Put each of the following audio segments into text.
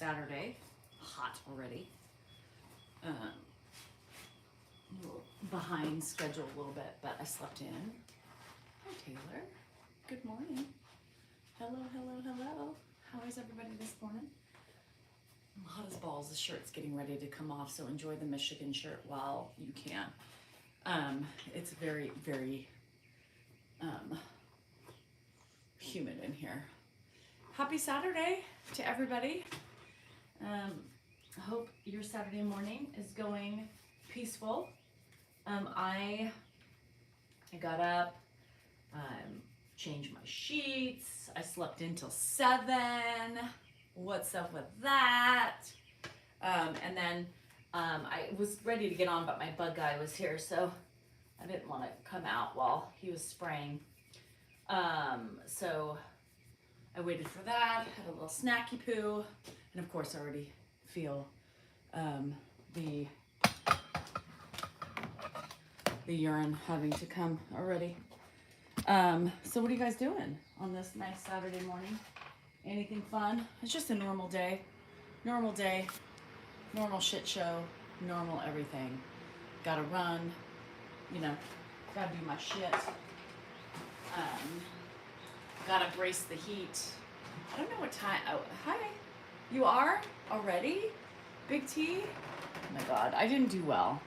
Saturday. Hot already. A little behind schedule a little bit, but I slept in. Hi, Taylor. Good morning. Hello, hello, hello. How is everybody this morning? I'm hot as balls. The shirt's getting ready to come off, so enjoy the Michigan shirt while you can. It's very, very humid in here. Happy Saturday to everybody. I hope your Saturday morning is going peaceful. I got up, changed my sheets. I slept until 7. What's up with that? And then I was ready to get on, but my bug guy was here, so I didn't want to come out while he was spraying. So I waited for that, had a little snacky poo, and of course I already feel the urine having to come already. So what are you guys doing on this nice Saturday morning? Anything fun? It's just a normal day, normal shit show, normal everything. Gotta run, you know, gotta do my shit. Gotta brace the heat. I don't know what time. Oh, hi. You are already? Big T? Oh my God, I didn't do well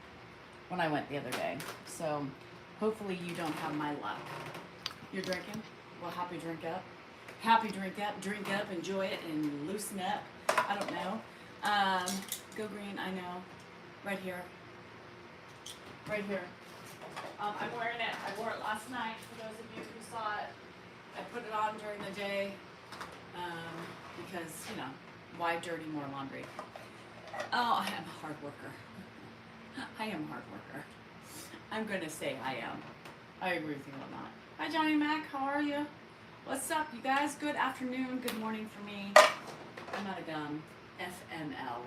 when I went the other day. So hopefully you don't have my luck. You're drinking? Well, happy drink up. Happy drink up, enjoy it, and loosen up. I don't know. Go green, I know. Right here. Right here. I'm wearing it. I wore it last night for those of you who saw it. I put it on during the day because, you know, why dirty more laundry? Oh, I am a hard worker. I am a hard worker. I'm going to say I am. I agree with you or not. Hi, Johnny Mac. How are you? What's up, you guys? Good afternoon. Good morning for me. I'm out of gum. FML.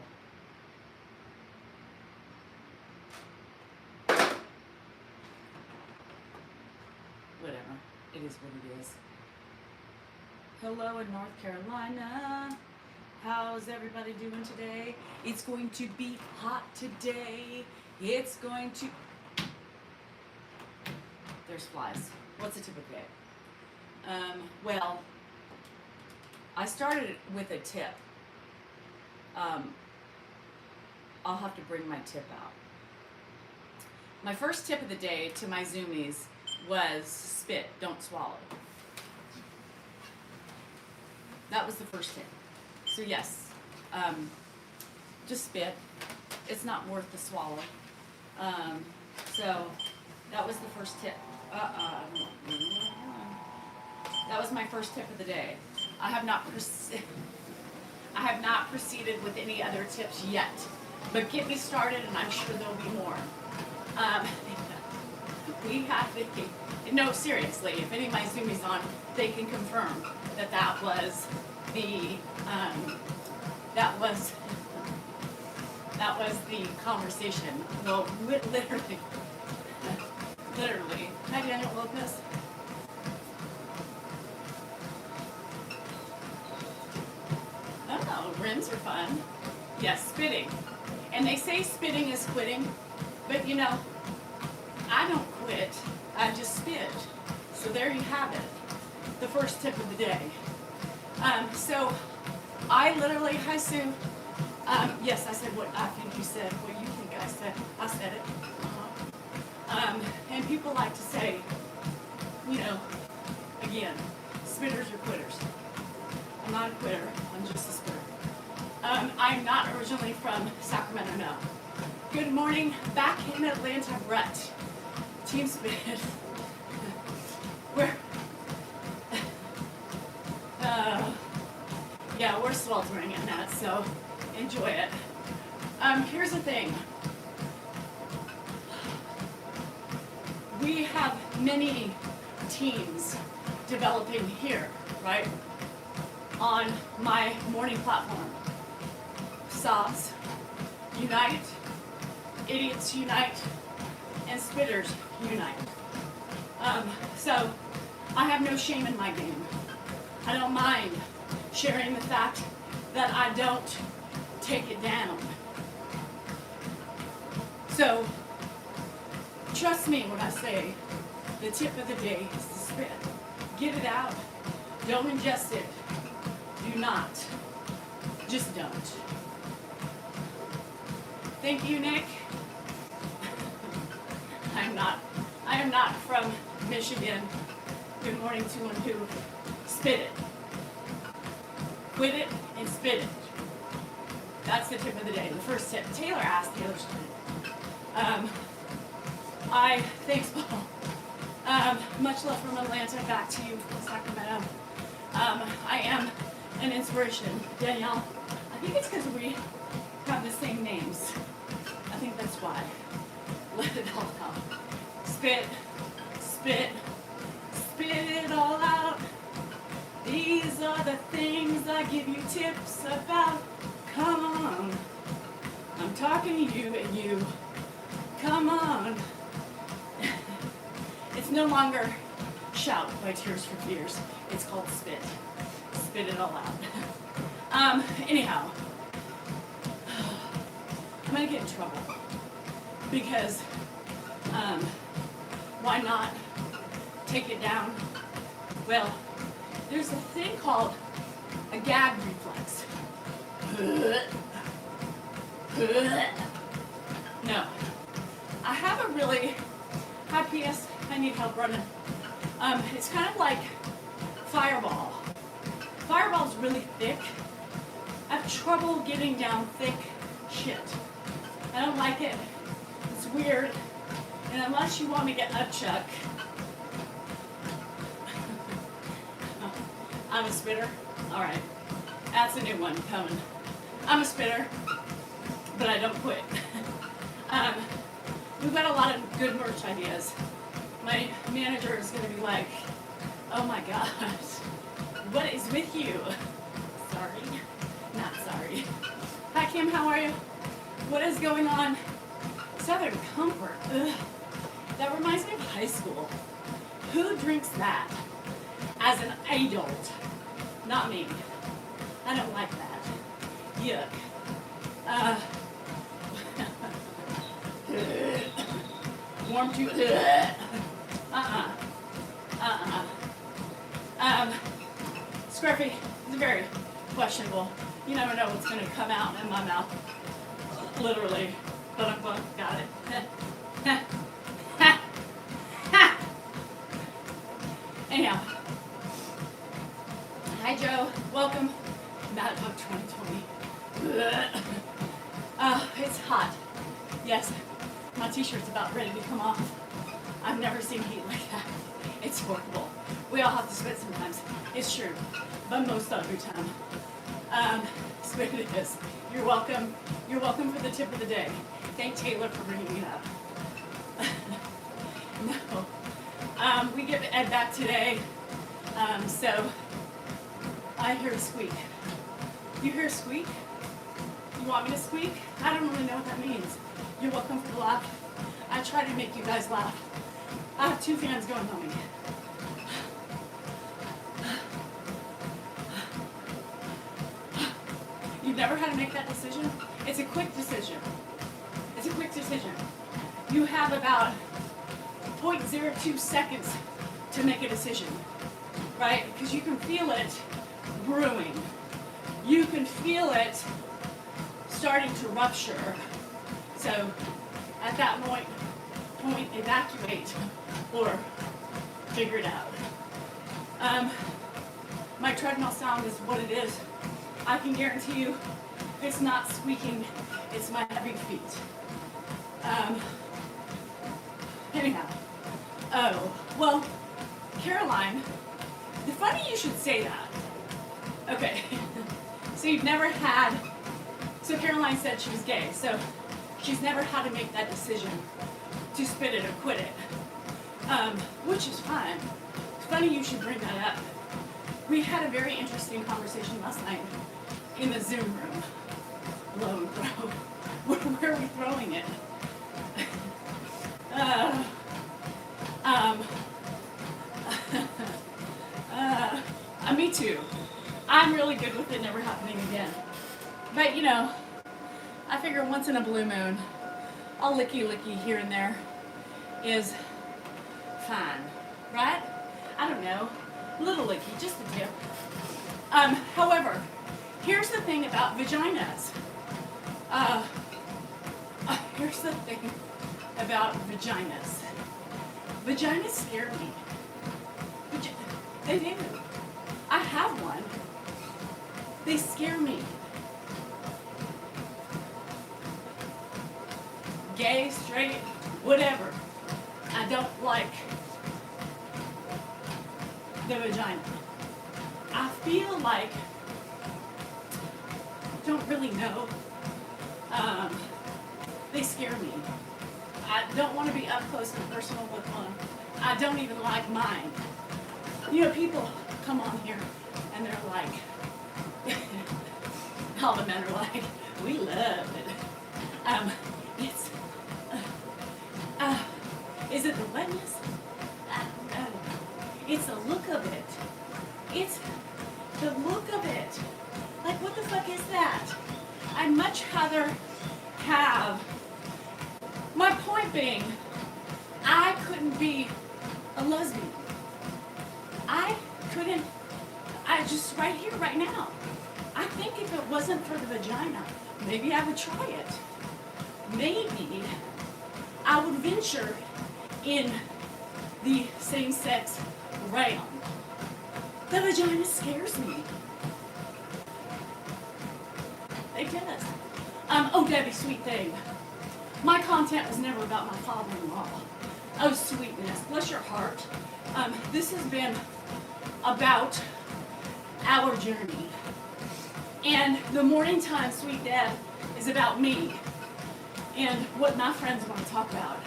Whatever. It is what it is. Hello in North Carolina. How's everybody doing today? It's going to be hot today. It's going to... There's flies. What's a tip of the day? Well, I started with a tip. I'll have to bring my tip out. My first tip of the day to my Zoomies was spit, don't swallow. That was the first tip. So yes, just spit. It's not worth the swallow. So that was the first tip. That was my first tip of the day. I have not proceeded with any other tips yet, but get me started, and I'm sure there'll be more. We have no, seriously. If any of my Zoomies on, they can confirm that that was the conversation. Well, literally. Hi, Danielle Lopez. Oh, rims are fun. Yes, spitting. And they say spitting is quitting, but you know, I don't quit. I just spit. So there you have it. The first tip of the day. So I literally, hi Sue. Yes, I said what I think you said. What you think I said. I said it. And people like to say, you know, again, spitters or quitters. I'm not a quitter. I'm just a spitter. I'm not originally from Sacramento, no. Good morning. Back in Atlanta, Brett. Team Spit. Yeah, we're sweltering in that, so enjoy it. Here's the thing. We have many teams developing here, right? On my morning platform. Sobs unite, idiots unite, and spitters unite. So I have no shame in my game. I don't mind sharing the fact that I don't take it down. So, trust me when I say the tip of the day is to spit. Get it out. Don't ingest it. Do not. Just don't. Thank you, Nick. I am not from Michigan. Good morning to one who spit it. Quit it and spit it. That's the tip of the day. The first tip. Taylor asked. Taylor spit it. Thanks, Paul. Much love from Atlanta. Back to you from Sacramento. I am an inspiration. Danielle, I think it's because we have the same names. I think that's why. Let it all out. Spit, spit, spit it all out. These are the things I give you tips about. Come on. I'm talking to you and you. Come on. It's no longer shout by Tears for Fears. It's called spit. Spit it all out. Anyhow, I'm gonna get in trouble because why not take it down? Well, there's a thing called a gag reflex. No. I have a really, hi PS, I need help running. It's kind of like Fireball. Fireball's really thick. I have trouble getting down thick shit. I don't like it. It's weird. And unless you want me to upchuck, I'm a spitter. All right, that's a new one coming. I'm a spitter, but I don't quit. We've got a lot of good merch ideas. My manager is going to be like, oh my gosh, what is with you? Sorry, not sorry. Hi Kim, how are you? What is going on? Southern Comfort. Ugh. That reminds me of high school. Who drinks that as an adult? Not me. I don't like that. Yuck. Warm to Scruffy is very questionable. You never know what's going to come out in my mouth. Literally. Got it. Anyhow. Hi Joe. Welcome. Mad Pub 2020. It's hot. Yes. My t-shirt's about ready to come off. I've never seen heat like that. It's horrible. We all have to spit sometimes. It's true. But most of the time. Spit it is. You're welcome. You're welcome for the tip of the day. Thank Taylor for bringing it up. No. We get Ed back today. So I hear a squeak. You hear a squeak? You want me to squeak? I don't really know what that means. You're welcome for the laugh. I try to make you guys laugh. I have 2 fans going on me. You've never had to make that decision? It's a quick decision. It's a quick decision. You have about 0.02 seconds to make a decision, right? Because you can feel it brewing. You can feel it starting to rupture. So at that point, evacuate or figure it out. My treadmill sound is what it is. I can guarantee you it's not squeaking, it's my heavy feet. Anyhow. Oh, well, Caroline, it's funny you should say that. Okay, so you've never had, so Caroline said she was gay, so she's never had to make that decision to spit it or quit it, which is fine. It's funny you should bring that up. We had a very interesting conversation last night in the Zoom room. Blow and throw. Where are we throwing it? Me too. I'm really good with it never happening again. But you know, figure once in a blue moon, a licky here and there is fine, right? I don't know, little licky, just a tip. However, here's the thing about vaginas. Here's the thing about vaginas. Vaginas scare me. They do. I have one. They scare me. Gay, straight, whatever. I don't like the vagina. I feel like, don't really know. They scare me. I don't want to be up close and personal with one. I don't even like mine. You know, people come on here and they're like, all the men are like, we love it. Is it the wetness? I don't know. It's the look of it. It's the look of it. Like, what the fuck is that? I'd much rather have, my point being, I couldn't be a lesbian. I couldn't, just right here, right now. I think if it wasn't for the vagina, maybe I would try it. Maybe I would venture in the same-sex realm. The vagina scares me. It does. Oh, Debbie, sweet thing. My content was never about my father-in-law. Oh, sweetness, bless your heart. This has been about our journey. And the morning time, sweet dad, is about me and what my friends want to talk about.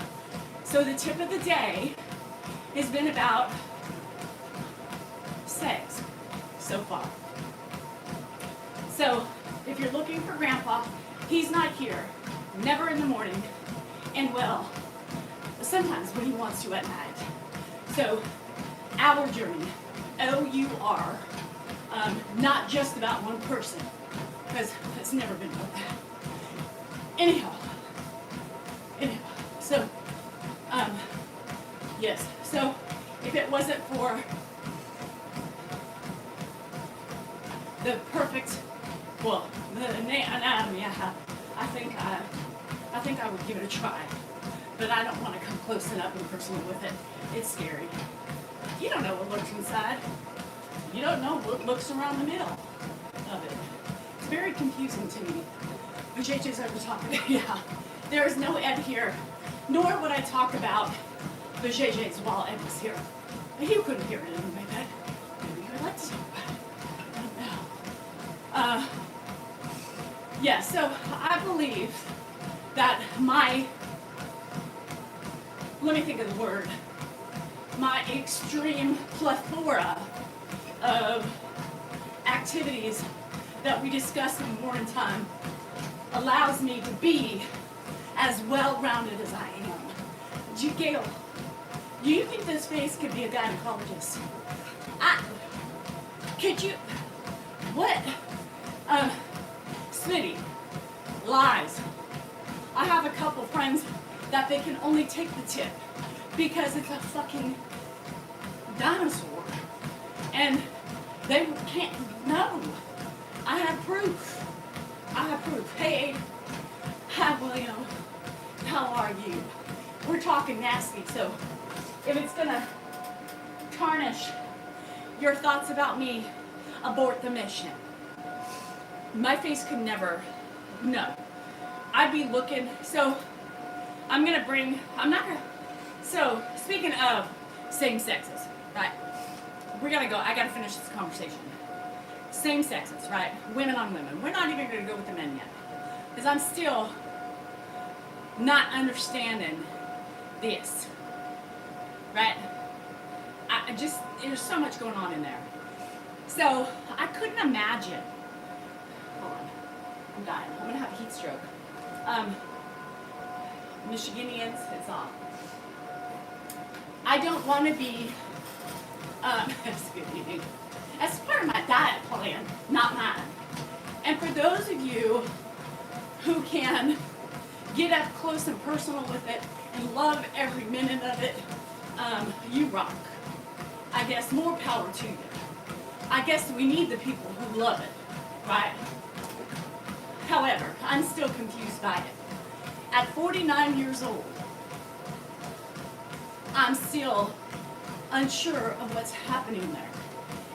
So the tip of the day has been about sex so far. So if you're looking for Grandpa, he's not here, never in the morning, and well, sometimes when he wants to at night. So our journey, O-U-R, not just about one person, because it's never been about that. Anyhow, so, yes, so if it wasn't for the perfect, well, the anatomy I have, I think I would give it a try, but I don't want to come close enough and personal with it. It's scary. You don't know what lurks inside. You don't know what looks around the middle of it. It's very confusing to me. But JJ's over talking. Yeah. There is no Ed here, nor would I talk about the JJ's while Ed was here. You couldn't hear it anyway, but maybe you would like to talk about it. I don't know. Yeah, so I believe that let me think of the word, my extreme plethora of activities that we discuss in the morning time allows me to be as well-rounded as I am. Gail, do you think this face could be a gynecologist? Could you? What? Smitty, lies. I have a couple friends that they can only take the tip because it's a fucking dinosaur. And they can't, no. I have proof. Hey, hi William, how are you? We're talking nasty, so if it's gonna tarnish your thoughts about me, abort the mission. My face could never, no. I'd be looking, so I'm not gonna, so speaking of same sexes, right? I gotta finish this conversation. Same sexes, right? Women on women. We're not even gonna go with the men yet. Because I'm still not understanding this, right? There's so much going on in there. So I couldn't imagine, hold on, I'm dying. I'm gonna have a heat stroke. Michiganians, it's off. I don't want to be, that's good eating. That's part of my diet plan, not mine. And for those of you who can get up close and personal with it and love every minute of it, you rock. I guess more power to you. I guess we need the people who love it, right? However, I'm still confused by it. At 49 years old, I'm still unsure of what's happening there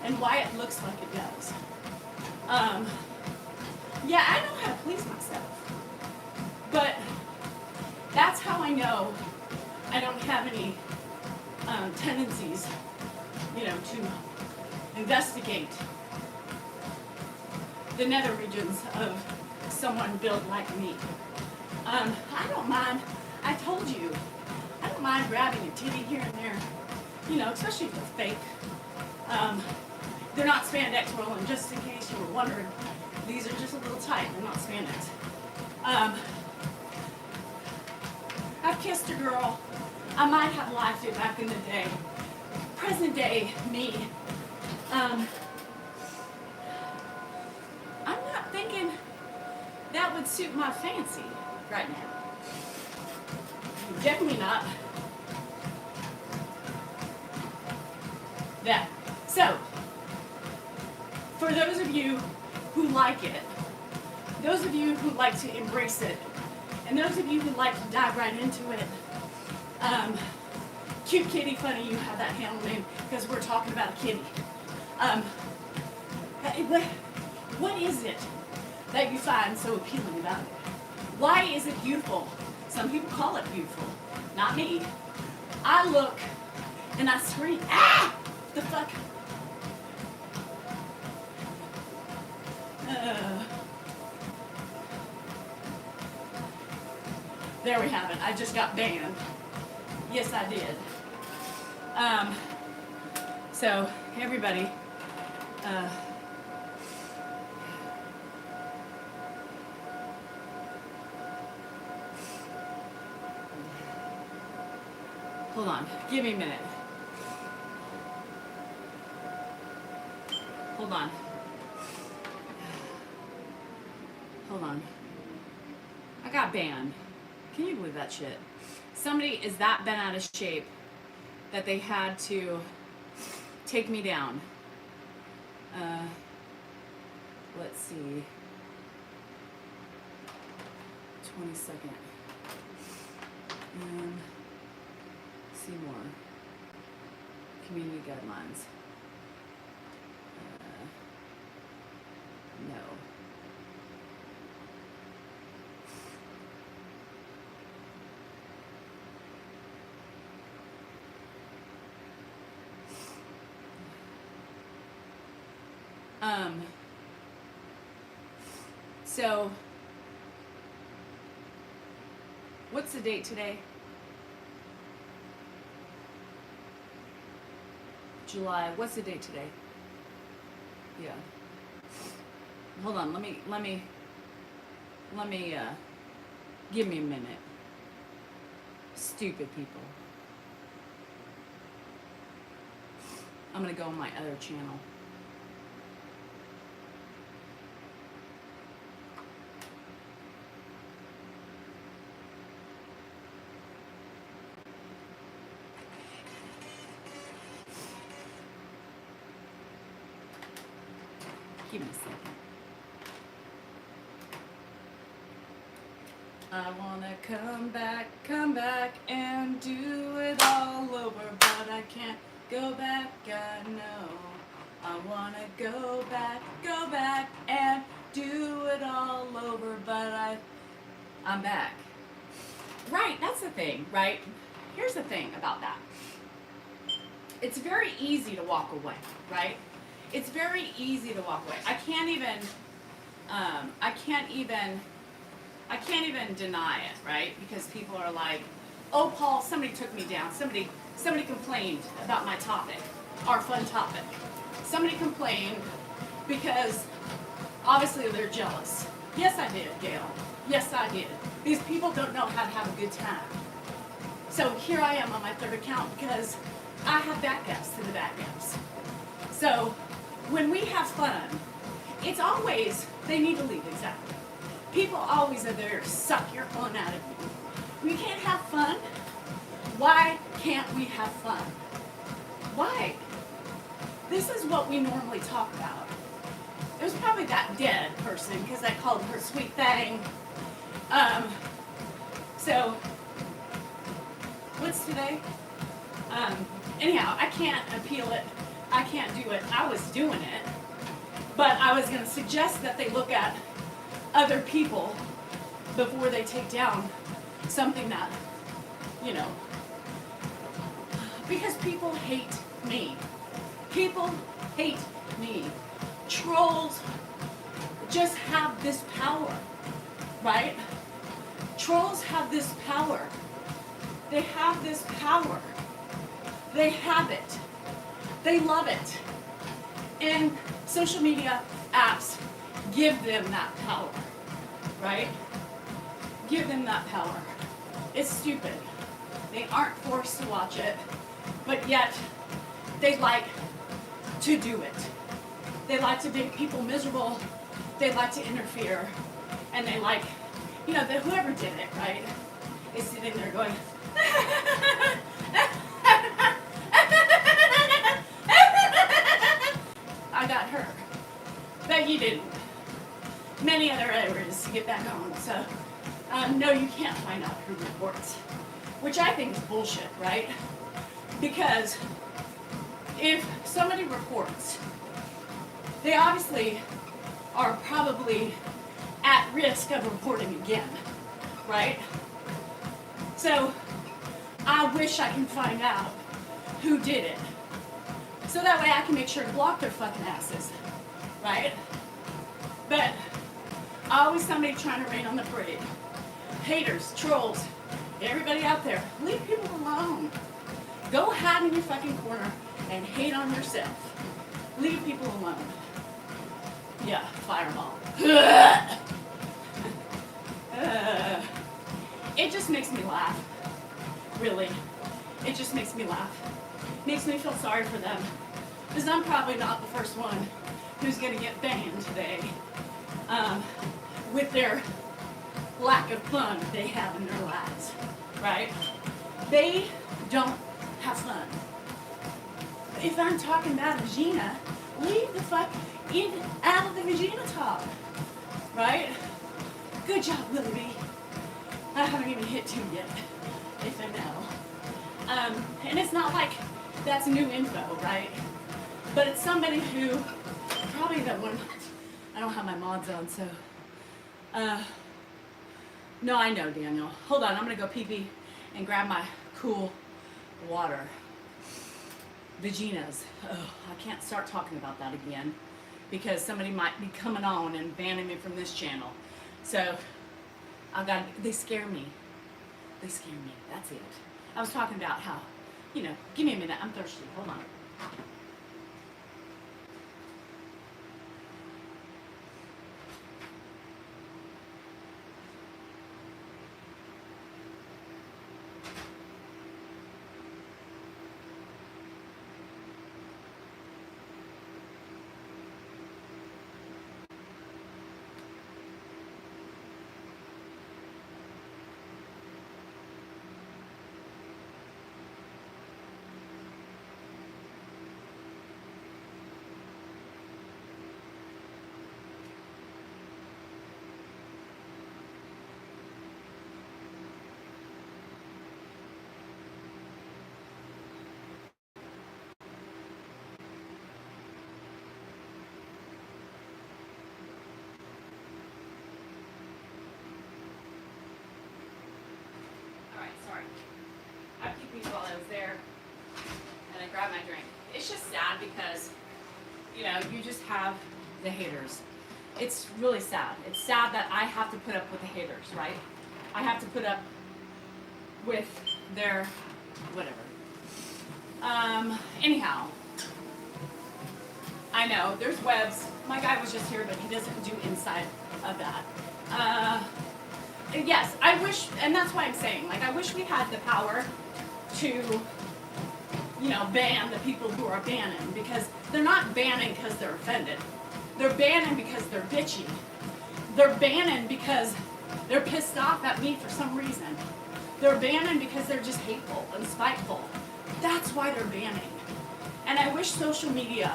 and why it looks like it does. Yeah, I know how to please myself, but that's how I know I don't have any tendencies, to investigate the nether regions of someone built like me. I don't mind, I told you, I don't mind grabbing a titty here and there, especially if it's fake. They're not spandex rolling, just in case you were wondering. These are just a little tight, they're not spandex. I've kissed a girl. I might have liked it back in the day. Present day me. I'm not thinking that would suit my fancy right now. Definitely not. That. So, for those of you who like it, those of you who like to embrace it, and those of you who like to dive right into it, cute kitty, funny you have that handle name because we're talking about a kitty. What is it that you find so appealing about it? Why is it beautiful? Some people call it beautiful, not me. I look and I scream, ah! The fuck? There we have it. I just got banned. Yes, I did. So, everybody, hold on. Give me a minute. Hold on. Hold on. I got banned. Can you believe that shit? Somebody is that bent out of shape that they had to take me down. Let's see. 22nd. See more. Community guidelines. No. So, what's the date today? July. What's the date today? Yeah. Hold on. Let me. Give me a minute. Stupid people. I'm gonna go on my other channel. Give me a second. I wanna come back and do it all over, but I can't go back, I know. I wanna go back and do it all over, but I'm back. Right, that's the thing, right? Here's the thing about that. It's very easy to walk away, right? It's very easy to walk away. I can't even deny it, right? Because people are like, oh, Paul, somebody took me down. Somebody complained about my topic, our fun topic. Somebody complained because obviously they're jealous. Yes, I did, Gail. Yes, I did. These people don't know how to have a good time. So here I am on my third account because I have backups to the backups. So when we have fun, it's always, they need to leave, exactly. People always are there to suck your fun out of you. We can't have fun. Why can't we have fun? Why? This is what we normally talk about. It was probably that dead person because I called her sweet thing. So, what's today? Anyhow, I can't appeal it. I can't do it. I was doing it. But I was going to suggest that they look at other people before they take down something that, you know, because people hate me. People hate me. Trolls just have this power, right? Trolls have this power. They have this power. They have it. They love it. And social media apps give them that power, right? Give them that power. It's stupid. They aren't forced to watch it, but yet they like to do it. They like to make people miserable. They like to interfere. And they like, you know, whoever did it, right, is sitting there going, I got her. But you didn't. Many other areas to get back on. So, no, you can't find out who reports. Which I think is bullshit, right? Because if somebody reports, they obviously are probably at risk of reporting again, right? So, I wish I can find out who did it. So that way I can make sure to block their fucking asses, right? But always somebody trying to rain on the parade. Haters, trolls, everybody out there, leave people alone. Go hide in your fucking corner and hate on yourself. Leave people alone. Yeah, fireball. It just makes me laugh. Really. It just makes me laugh. Makes me feel sorry for them. Because I'm probably not the first one who's going to get banned today with their lack of fun they have in their lives. Right? They don't have fun. If I'm talking about vagina, leave the fuck out of the vagina talk. Right? Good job, Willoughby. I haven't even hit 2 yet, if I know. And it's not like that's new info, right? But it's somebody who, probably the one, I don't have my mods on, so, no, I know, Danielle. Hold on, I'm gonna go pee-pee and grab my cool water. Vaginas. Oh, I can't start talking about that again because somebody might be coming on and banning me from this channel. So, they scare me. They scare me, that's it. I was talking about how, you know, give me a minute, I'm thirsty, hold on. I peed while I was there, and I grabbed my drink. It's just sad because, you know, you just have the haters. It's really sad. It's sad that I have to put up with the haters, right? I have to put up with their whatever. Anyhow, I know there's webs. My guy was just here, but he doesn't do inside of that. Yes, I wish, and that's why I'm saying, like, I wish we had the power to, you know, ban the people who are banning, because they're not banning because they're offended. They're banning because they're bitchy. They're banning because they're pissed off at me for some reason. They're banning because they're just hateful and spiteful. That's why they're banning. And I wish social media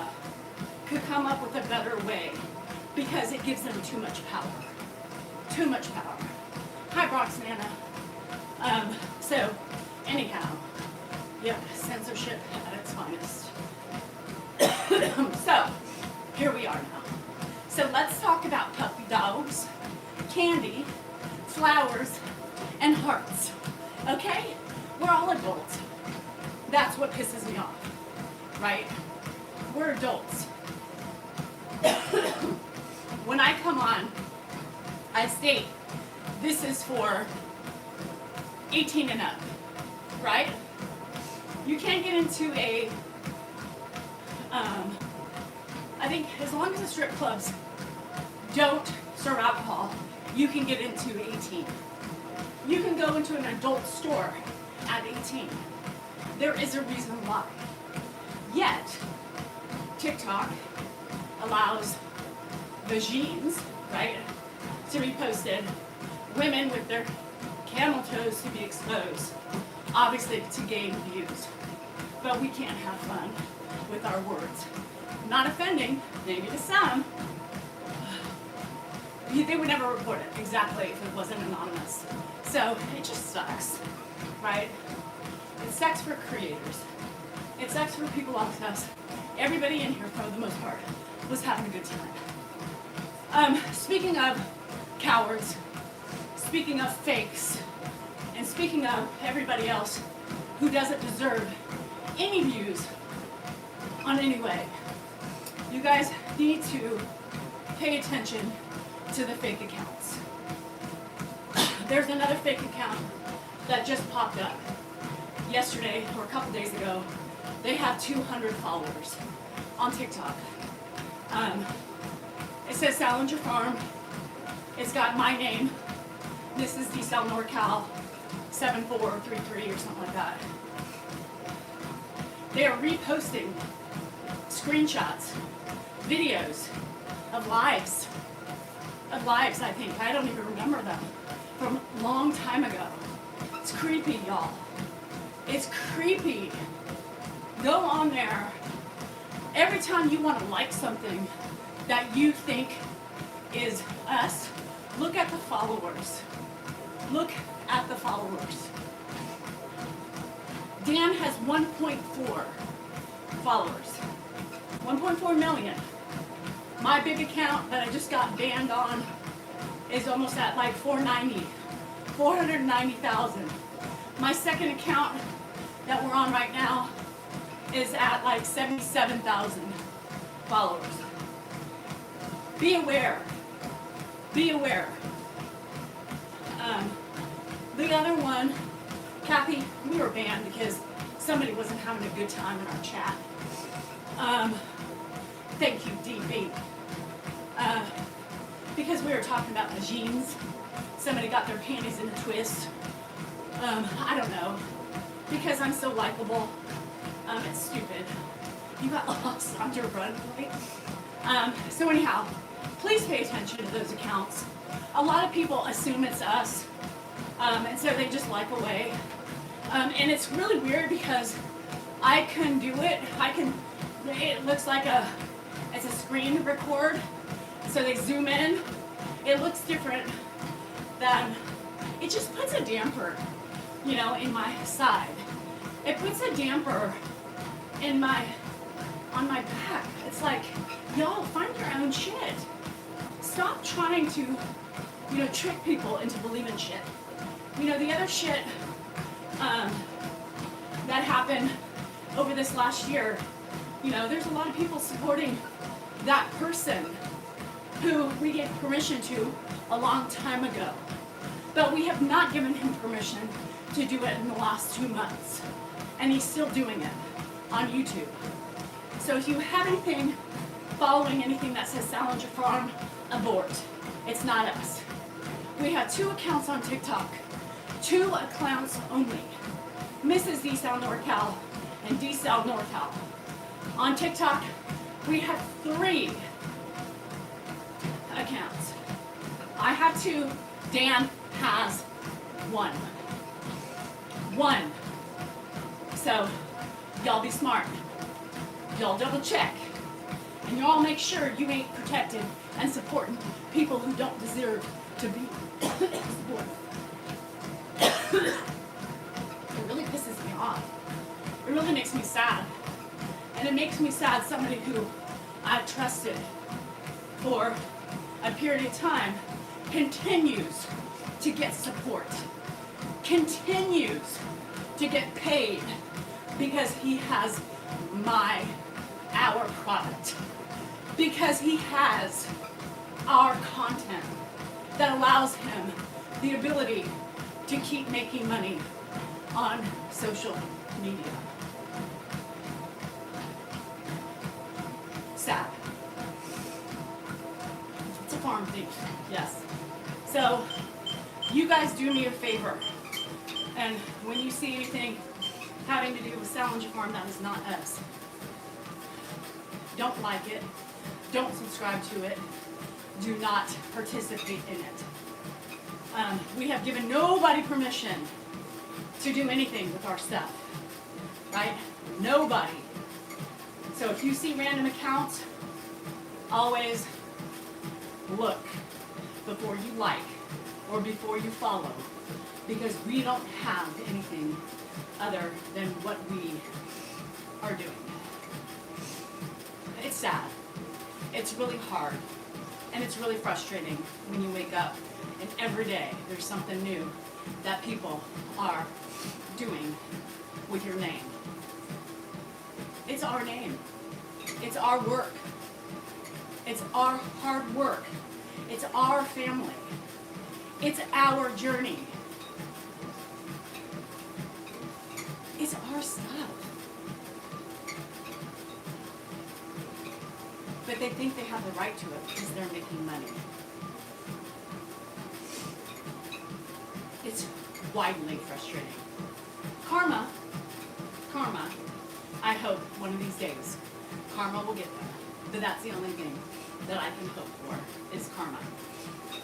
could come up with a better way because it gives them too much power. Too much power. Hi, Brox Nana. So, anyhow, yep, censorship at its finest. So, here we are now. So let's talk about puppy dogs, candy, flowers, and hearts. Okay? We're all adults. That's what pisses me off, right? We're adults. When I come on, I state this is for 18 and up, right? You can't get into a, I think as long as the strip clubs don't serve alcohol, you can get into 18. You can go into an adult store at 18. There is a reason why. Yet, TikTok allows vagines, right, to be posted, women with their camel toes to be exposed, obviously to gain views. But we can't have fun with our words. Not offending, maybe to some. They would never report it exactly if it wasn't anonymous. So it just sucks, right? It sucks for creators. It sucks for people like us. Everybody in here, for the most part, was having a good time. Speaking of cowards, speaking of fakes, and speaking of everybody else who doesn't deserve any views on any way, you guys need to pay attention to the fake accounts. There's another fake account that just popped up yesterday or a couple days ago. They have 200 followers on TikTok. It says Salinger Farm. It's got my name. This is DeSal NorCal 7433 or something like that. They are reposting screenshots, videos of lives, I think. I don't even remember them from a long time ago. It's creepy, y'all. It's creepy. Go on there. Every time you want to like something that you think is us, look at the followers. Look at the followers. Dan has 1.4 followers. 1.4 million. My big account that I just got banned on is almost at like 490,000. My second account that we're on right now is at like 77,000 followers. Be aware. Be aware. The other one, Kathy, we were banned because somebody wasn't having a good time in our chat. Thank you, DB. Because we were talking about vagines. Somebody got their panties in a twist. I don't know. Because I'm so likable. It's stupid. You got lost on your runway. So anyhow, please pay attention to those accounts. A lot of people assume it's us. And so they just like away. And it's really weird because I can do it. It looks like it's a screen record. So they zoom in. It looks different than, it just puts a damper, you know, in my side. It puts a damper on my back. It's like, y'all find your own shit. Stop trying to, you know, trick people into believing shit. You know, the other shit that happened over this last year, you know, there's a lot of people supporting that person who we gave permission to a long time ago. But we have not given him permission to do it in the last 2 months. And he's still doing it on YouTube. So if you have anything following anything that says Salinger Farm, abort. It's not us. We have 2 accounts on TikTok. 2 accounts only. Mrs. DeSal NorCal and DeSal NorCal. On TikTok, we have 3 accounts. I have 2. Dan has 1. 1. So, y'all be smart. Y'all double check. And y'all make sure you ain't protecting and supporting people who don't deserve to be supported. It really pisses me off. It really makes me sad. And it makes me sad somebody who I trusted for a period of time continues to get support, continues to get paid because he has our product, because he has our content that allows him the ability to keep making money on social media. Sad. It's a farm thing, yes. So, you guys do me a favor, and when you see anything having to do with Salinger Farm that is not us, don't like it, don't subscribe to it, do not participate in it. We have given nobody permission to do anything with our stuff, right? Nobody. So if you see random accounts, always look before you like or before you follow, because we don't have anything other than what we are doing. It's sad. It's really hard. And it's really frustrating when you wake up and every day there's something new that people are doing with your name. It's our name. It's our work. It's our hard work. It's our family. It's our journey. It's our stuff. But they think they have the right to it because they're making money. It's widely frustrating. Karma, I hope one of these days, karma will get there. But that's the only thing that I can hope for is karma.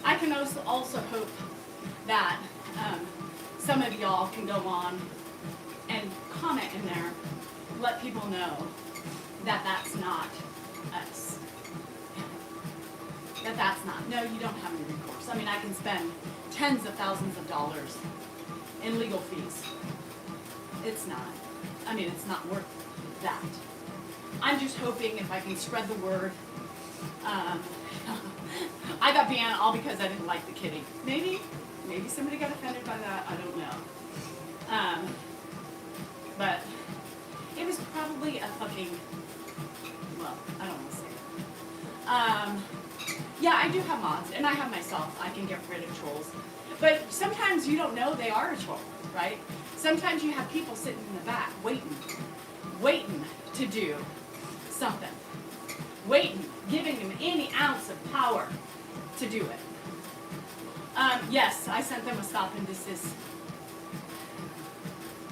I can also hope that some of y'all can go on and comment in there, let people know that that's not us. That's not. No, you don't have any recourse. I mean, I can spend tens of thousands of dollars in legal fees. It's not. I mean, it's not worth that. I'm just hoping if I can spread the word. I got banned all because I didn't like the kitty. Maybe somebody got offended by that. I don't know. But it was probably a fucking, well, I don't want to say it. Yeah, I do have mods, and I have myself. I can get rid of trolls. But sometimes you don't know they are a troll, right? Sometimes you have people sitting in the back waiting to do something. Waiting, giving them any ounce of power to do it. Yes, I sent them a stop and desist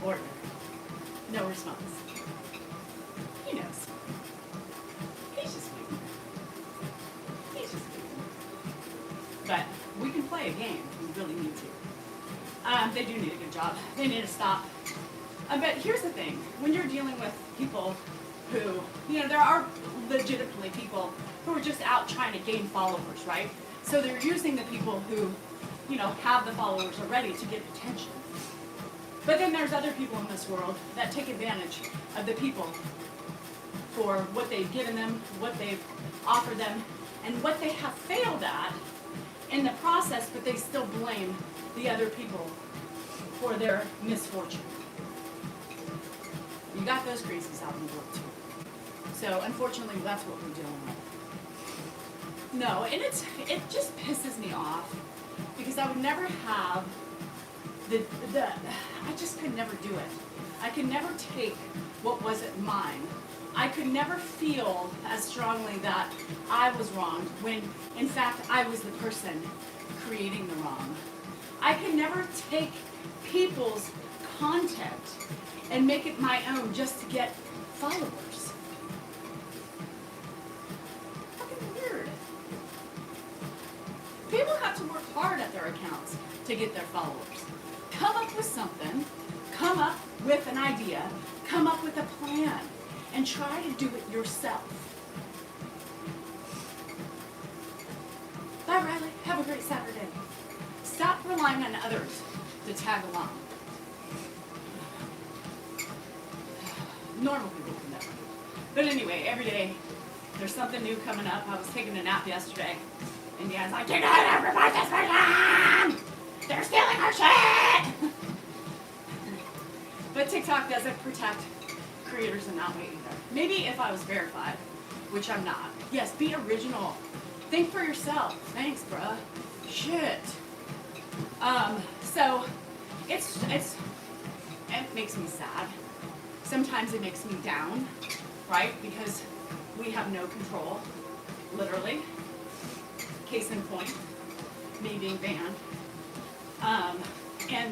order. No response. He knows. He's just waiting. But we can play a game if we really need to. They do need a good job. They need to stop. But here's the thing. When you're dealing with people who, there are legitimately people who are just out trying to gain followers, right? So they're using the people who, have the followers already to get attention. But then there's other people in this world that take advantage of the people for what they've given them, what they've offered them, and what they have failed at in the process, but they still blame the other people for their misfortune. You got those crazies out in the world too. So unfortunately, that's what we're dealing with. No, and it just pisses me off because I would never have I just could never do it. I could never take what wasn't mine. I could never feel as strongly that I was wronged when, in fact, I was the person creating the wrong. I could never take people's content and make it my own just to get followers. Fucking weird. People have to work hard at their accounts to get their followers. Come up with something, come up with an idea, come up with a plan, and try to do it yourself. Bye, Riley. Have a great Saturday. Stop relying on others to tag along. Normal people can never. But anyway, every day there's something new coming up. I was taking a nap yesterday, and Dan's like, "You gotta report this person! They're stealing our shit!" But TikTok doesn't protect creators in that way either. Maybe if I was verified, which I'm not. Yes, be original. Think for yourself. Thanks, bruh. Shit. So it makes me sad. Sometimes it makes me down, right? Because we have no control, literally. Case in point, me being banned. And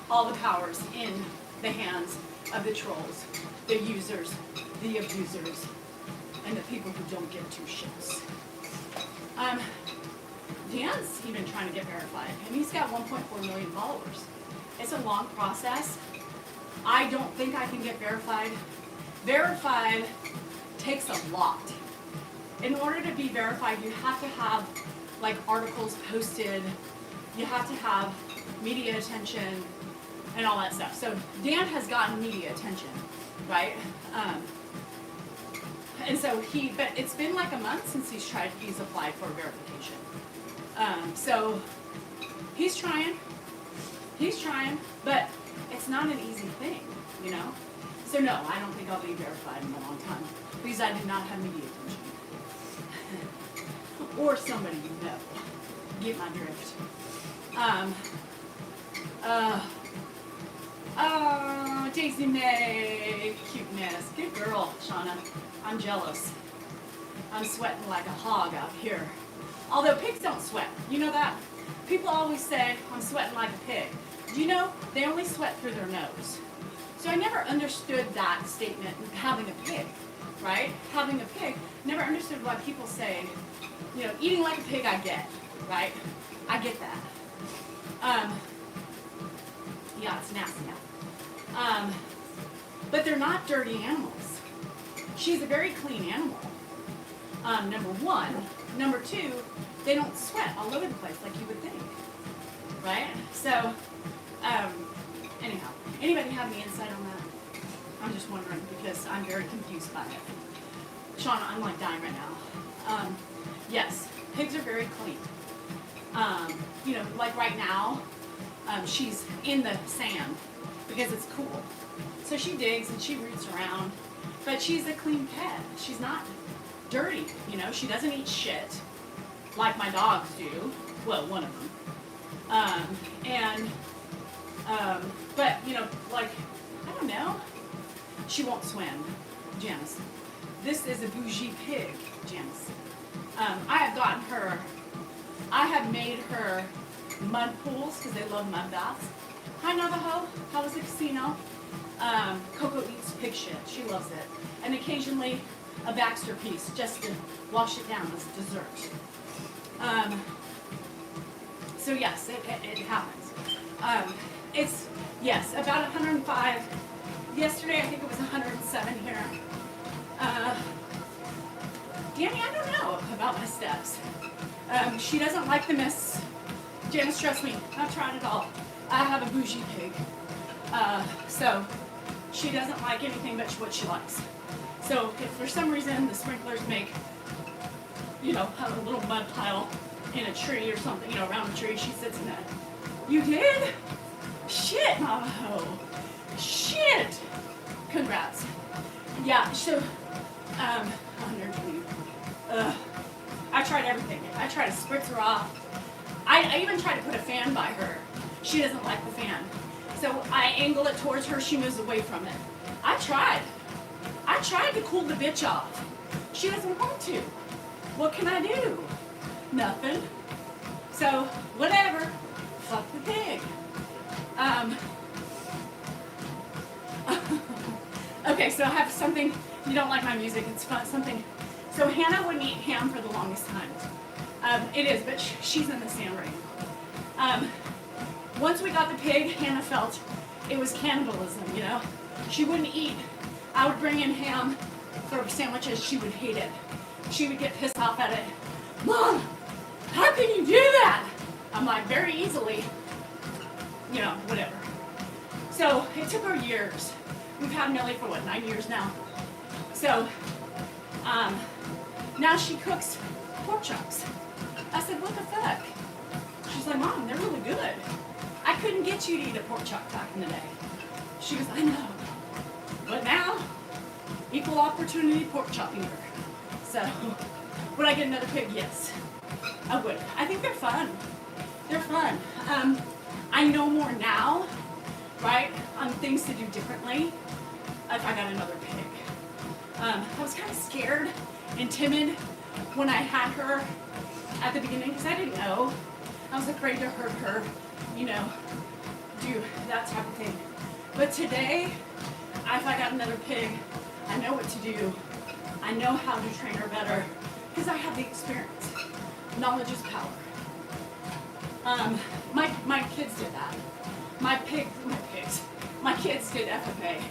all the powers in the hands of the trolls, the users, the abusers, and the people who don't give two shits. Dan's even trying to get verified, and he's got 1.4 million followers. It's a long process. I don't think I can get verified. Verified takes a lot. In order to be verified, you have to have like articles posted, you have to have media attention and all that stuff. So Dan has gotten media attention, right? And so but it's been like a month since he's applied for verification. So he's trying, but it's not an easy thing, you know? So no, I don't think I'll be verified in a long time because I did not have media attention. Or somebody you know. Get my drift. Daisy May, cuteness. Good girl, Shauna. I'm jealous. I'm sweating like a hog out here. Although pigs don't sweat. You know that? People always say, I'm sweating like a pig. Do you know, they only sweat through their nose. So I never understood that statement, having a pig, right? Having a pig. Never understood why people say, you know, eating like a pig I get, right? I get that. Yeah, it's nasty now. But they're not dirty animals. She's a very clean animal, number one. Number two, they don't sweat all over the place like you would think, right? So, anyhow, anybody have any insight on that? I'm just wondering because I'm very confused by it. Shauna, I'm like dying right now. Yes, pigs are very clean. You know, like right now, she's in the sand because it's cool. So she digs and she roots around, but she's a clean pet. She's not dirty, you know. She doesn't eat shit like my dogs do. Well, one of them. But, you know, like, I don't know. She won't swim, Janice. This is a bougie pig, Janice. I have made her mud pools because they love mud baths. Hi, Navajo. How was the casino? Coco eats pig shit. She loves it. And occasionally a Baxter piece just to wash it down as dessert. So yes, it happens. It's, yes, about 105. Yesterday I think it was 107 here. Danny, I don't know about my steps. She doesn't like the mists. Janice, trust me, I've tried it all. I have a bougie pig. So she doesn't like anything but what she likes. So if for some reason the sprinklers make, you know, a little mud pile in a tree or something, you know, around a tree, she sits in that. You did? Shit, Navajo. Shit. Congrats. Yeah, so, I tried everything. I tried to spritz her off. I even tried to put a fan by her. She doesn't like the fan. So I angle it towards her, she moves away from it. I tried to cool the bitch off. She doesn't want to. What can I do? Nothing. So, whatever. Fuck the pig. Okay, so I have something, you don't like my music, it's fun, something. So Hannah wouldn't eat ham for the longest time. It is, but she's in the stand right now. Once we got the pig, Hannah felt it was cannibalism, you know? She wouldn't eat. I would bring in ham for sandwiches. She would hate it. She would get pissed off at it. Mom, how can you do that? I'm like, very easily, you know, whatever. So it took her years. We've had Millie for what, 9 years now? So now she cooks pork chops. I said, what the fuck? She's like, Mom, they're really good. I couldn't get you to eat a pork chop back in the day. She goes, I know. But now, equal opportunity pork chop eater. So, would I get another pig? Yes, I would. I think they're fun. They're fun. I know more now, right, on things to do differently if I got another pig. I was kind of scared and timid when I had her at the beginning because I didn't know. I was afraid to hurt her, you know, do that type of thing. But today, if I got another pig, I know what to do. I know how to train her better because I have the experience. Knowledge is power. My kids did that. My kids did FFA.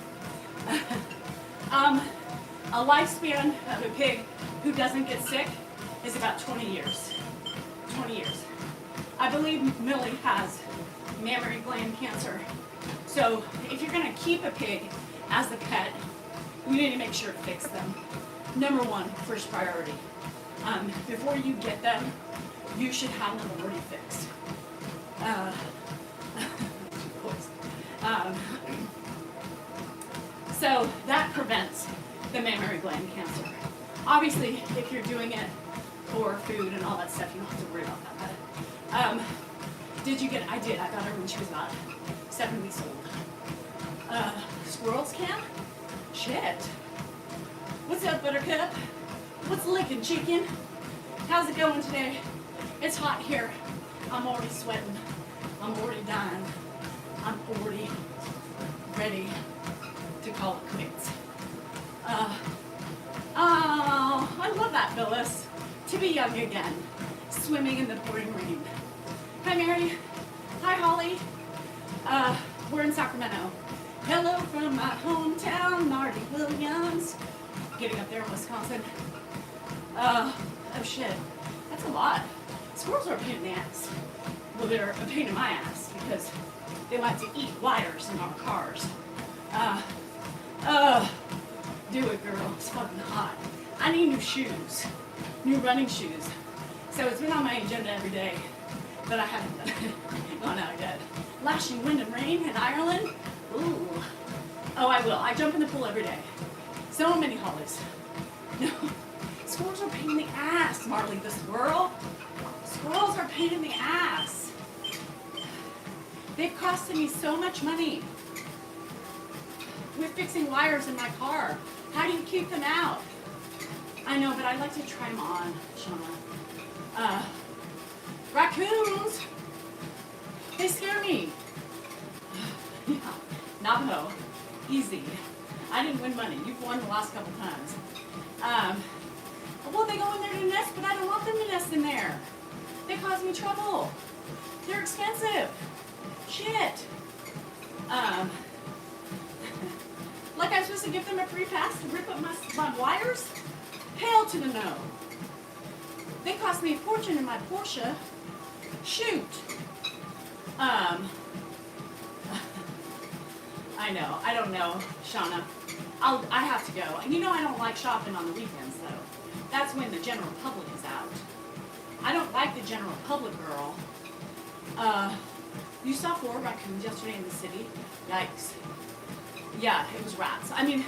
A lifespan of a pig who doesn't get sick is about 20 years. 20 years. I believe Millie has mammary gland cancer. So if you're gonna keep a pig as a pet, you need to make sure to fix them. Number one, first priority. Before you get them, you should have them already fixed. So that prevents the mammary gland cancer. Obviously, if you're doing it for food and all that stuff, you don't have to worry about that. Did you get it? I did. I got her when she was about 7 weeks old. Squirrels can? Shit. What's up, Buttercup? What's licking, chicken? How's it going today? It's hot here. I'm already sweating. I'm already dying. I'm already ready to call it quits. Oh, I love that, Phyllis. To be young again. Swimming in the pouring rain. Hi, Mary. Hi, Holly. We're in Sacramento. Hello from my hometown, Marty Williams. Getting up there in Wisconsin. Oh shit. That's a lot. Squirrels are a pain in the ass. Well, they're a pain in my ass because they like to eat wires in our cars. Do it, girl. It's fucking hot. I need new shoes. New running shoes. So it's been on my agenda every day, but I haven't gone out yet. Lashing wind and rain in Ireland? Ooh. Oh, I will. I jump in the pool every day. So many holidays. No. Squirrels are a pain in the ass, Marley the squirrel. Squirrels are a pain in the ass. They've costed me so much money with fixing wires in my car. How do you keep them out? I know, but I like to try them on, Shauna. Raccoons, they scare me. Yeah. Navajo, easy. I didn't win money. You've won the last couple times. Well, they go in there to nest, but I don't want them to nest in there. They cause me trouble. They're expensive. Shit. Like I'm supposed to give them a free pass to rip up my wires? Hell to the no. They cost me a fortune in my Porsche. Shoot. I know. I don't know, Shauna. I have to go. And you know I don't like shopping on the weekends, though. That's when the general public is out. I don't like the general public, girl. You saw 4 raccoons yesterday in the city? Yikes. Yeah, it was rats. I mean,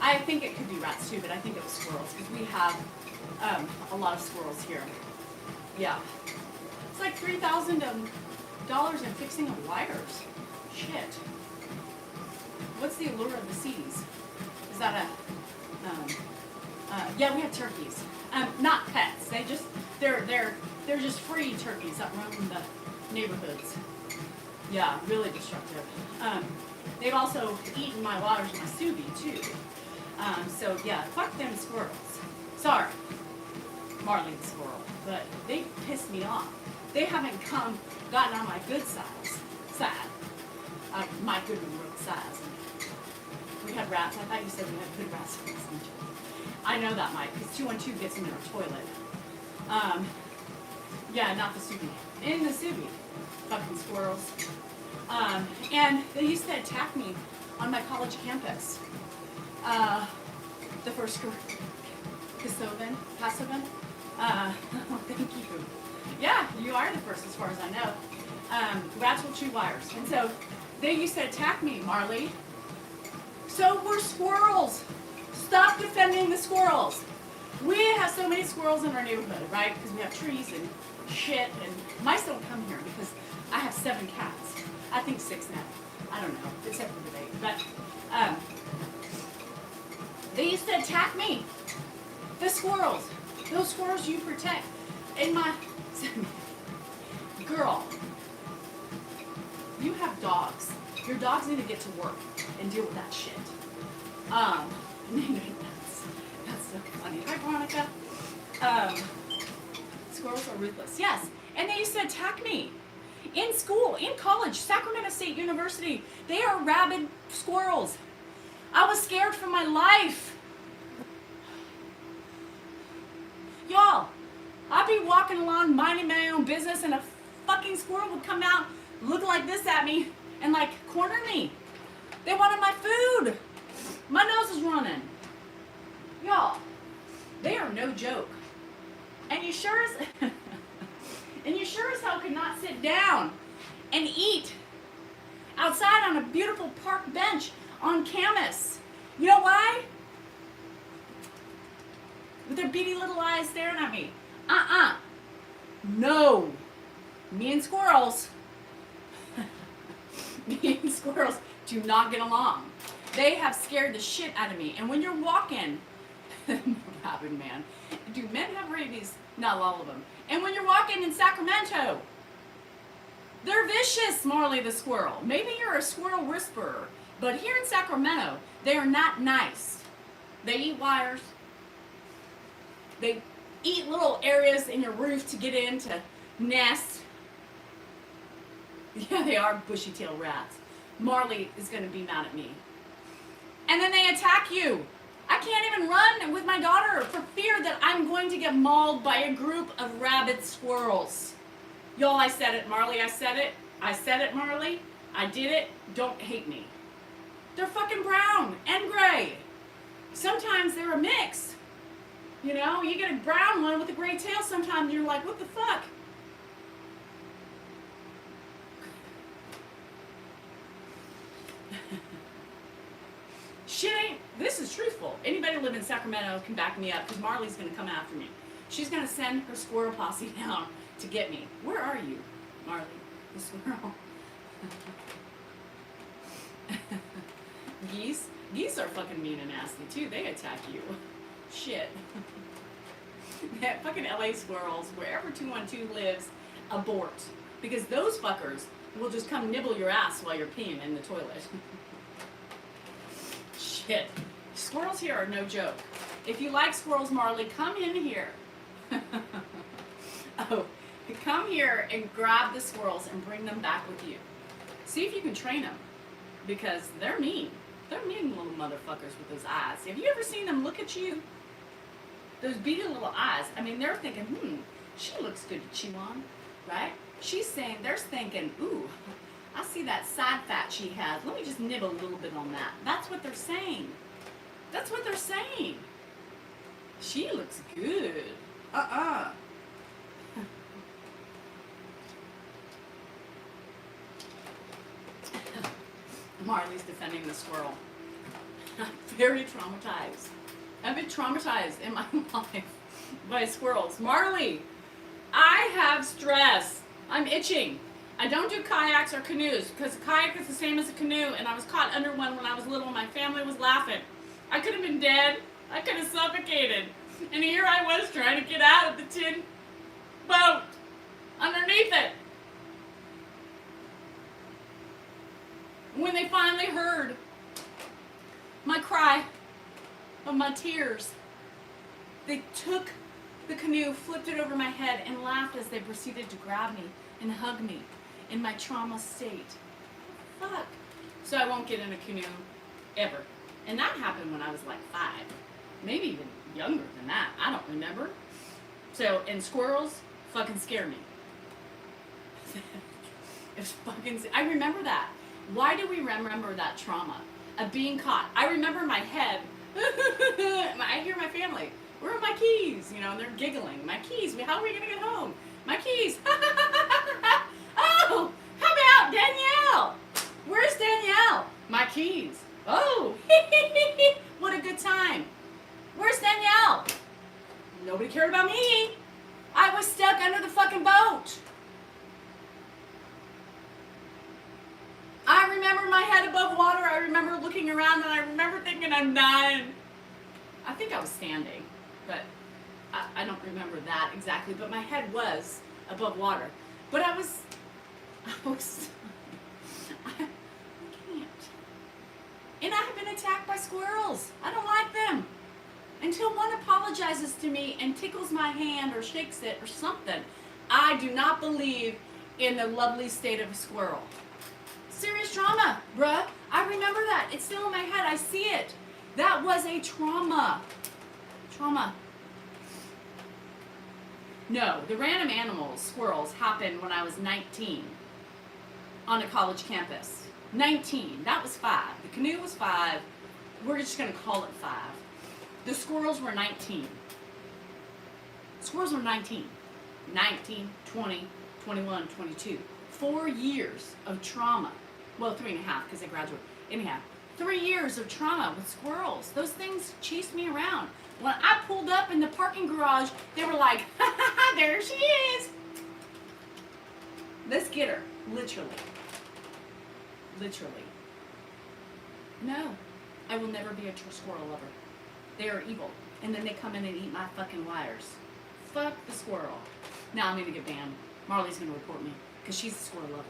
I think it could be rats too, but I think it was squirrels because we have a lot of squirrels here. Yeah. It's like $3,000 in fixing of wires. Shit. What's the allure of the seas? Is that yeah, we have turkeys. Not pets. They're just free turkeys that roam the neighborhoods. Yeah, really destructive. They've also eaten my waters in my sous vide too. So yeah, fuck them squirrels. Sorry. Marley the squirrel, but they pissed me off. They haven't gotten on my good side. My good size. We had rats. I thought you said we had good rats. I know that, Mike, because 212 gets them in our toilet. Yeah, not the Subi. In the Subi. Fucking squirrels. And they used to attack me on my college campus. The first Passovan. Thank you. Yeah, you are the first as far as I know. Rats will chew wires. And so they used to attack me, Marley. So we're squirrels. Stop defending the squirrels. We have so many squirrels in our neighborhood, right? Because we have trees and shit, and mice don't come here because I have 7 cats. I think 6 now. I don't know, except for the debate. But they used to attack me. The squirrels. Those squirrels you protect. In my girl, you have dogs. Your dogs need to get to work and deal with that shit. That's so funny. Hi, Veronica. Squirrels are ruthless. Yes, and they used to attack me in school, in college, Sacramento State University. They are rabid squirrels. I was scared for my life. Y'all, I'd be walking along minding my own business and a fucking squirrel would come out, look like this at me, and like corner me. They wanted my food. My nose is running. Y'all, they are no joke. And you sure as hell could not sit down and eat outside on a beautiful park bench on campus. You know why? With their beady little eyes staring at me. No. Me and squirrels do not get along. They have scared the shit out of me. And when you're walking, rabid man. Do men have rabies? Not all of them. And when you're walking in Sacramento, they're vicious, Marley the squirrel. Maybe you're a squirrel whisperer, but here in Sacramento, they are not nice. They eat wires. They eat little areas in your roof to get in to nest. Yeah, they are bushy-tailed rats. Marley is going to be mad at me. And then they attack you. I can't even run with my daughter for fear that I'm going to get mauled by a group of rabid squirrels. Y'all, I said it, Marley. I said it. I said it, Marley. I did it. Don't hate me. They're fucking brown and gray. Sometimes they're a mix. You know, you get a brown one with a gray tail sometimes, you're like, what the fuck? Shit ain't, this is truthful. Anybody live in Sacramento can back me up because Marley's going to come after me. She's going to send her squirrel posse down to get me. Where are you, Marley, the squirrel? Geese? Geese are fucking mean and nasty too. They attack you. Shit. That fucking LA squirrels, wherever 212 lives, abort. Because those fuckers will just come nibble your ass while you're peeing in the toilet. Shit. Squirrels here are no joke. If you like squirrels, Marley, come in here. Oh, come here and grab the squirrels and bring them back with you. See if you can train them. Because they're mean. They're mean little motherfuckers with those eyes. Have you ever seen them look at you? Those beady little eyes. I mean, they're thinking, she looks good to chew on, right? She's saying, they're thinking, ooh, I see that side fat she has. Let me just nibble a little bit on that. That's what they're saying. That's what they're saying. She looks good. Marley's defending the squirrel. I'm very traumatized. I've been traumatized in my life by squirrels. Marley, I have stress. I'm itching. I don't do kayaks or canoes because a kayak is the same as a canoe, and I was caught under one when I was little and my family was laughing. I could have been dead. I could have suffocated. And here I was trying to get out of the tin boat underneath it. When they finally heard my cry of my tears, they took the canoe, flipped it over my head, and laughed as they proceeded to grab me and hug me in my trauma state. Fuck. So I won't get in a canoe ever. And that happened when I was like 5. Maybe even younger than that. I don't remember. So, and squirrels fucking scare me. It's fucking, I remember that. Why do we remember that trauma of being caught? I remember my head. I hear my family. Where are my keys? You know, and they're giggling. My keys. How are we gonna get home? My keys. Oh, how about Danielle? Where's Danielle? My keys. Oh, what a good time. Where's Danielle? Nobody cared about me. I was stuck under the fucking boat. I remember my head above water. I remember looking around and I remember thinking I'm dying. I think I was standing, but I don't remember that exactly. But my head was above water. But I can't. And I have been attacked by squirrels. I don't like them. Until one apologizes to me and tickles my hand or shakes it or something, I do not believe in the lovely state of a squirrel. Serious trauma, bruh. I remember that. It's still in my head. I see it. That was a trauma. Trauma. No, the random animals, squirrels, happened when I was 19 on a college campus. 19. That was 5. The canoe was 5. We're just going to call it 5. The squirrels were 19. Squirrels were 19. 19, 20, 21, 22. 4 years of trauma. Well, 3.5 because I graduated. Anyhow, 3 years of trauma with squirrels. Those things chased me around. When I pulled up in the parking garage, they were like, ha ha ha, there she is. Let's get her. Literally. Literally. No, I will never be a squirrel lover. They are evil. And then they come in and eat my fucking wires. Fuck the squirrel. Now I'm going to get banned. Marley's going to report me because she's a squirrel lover.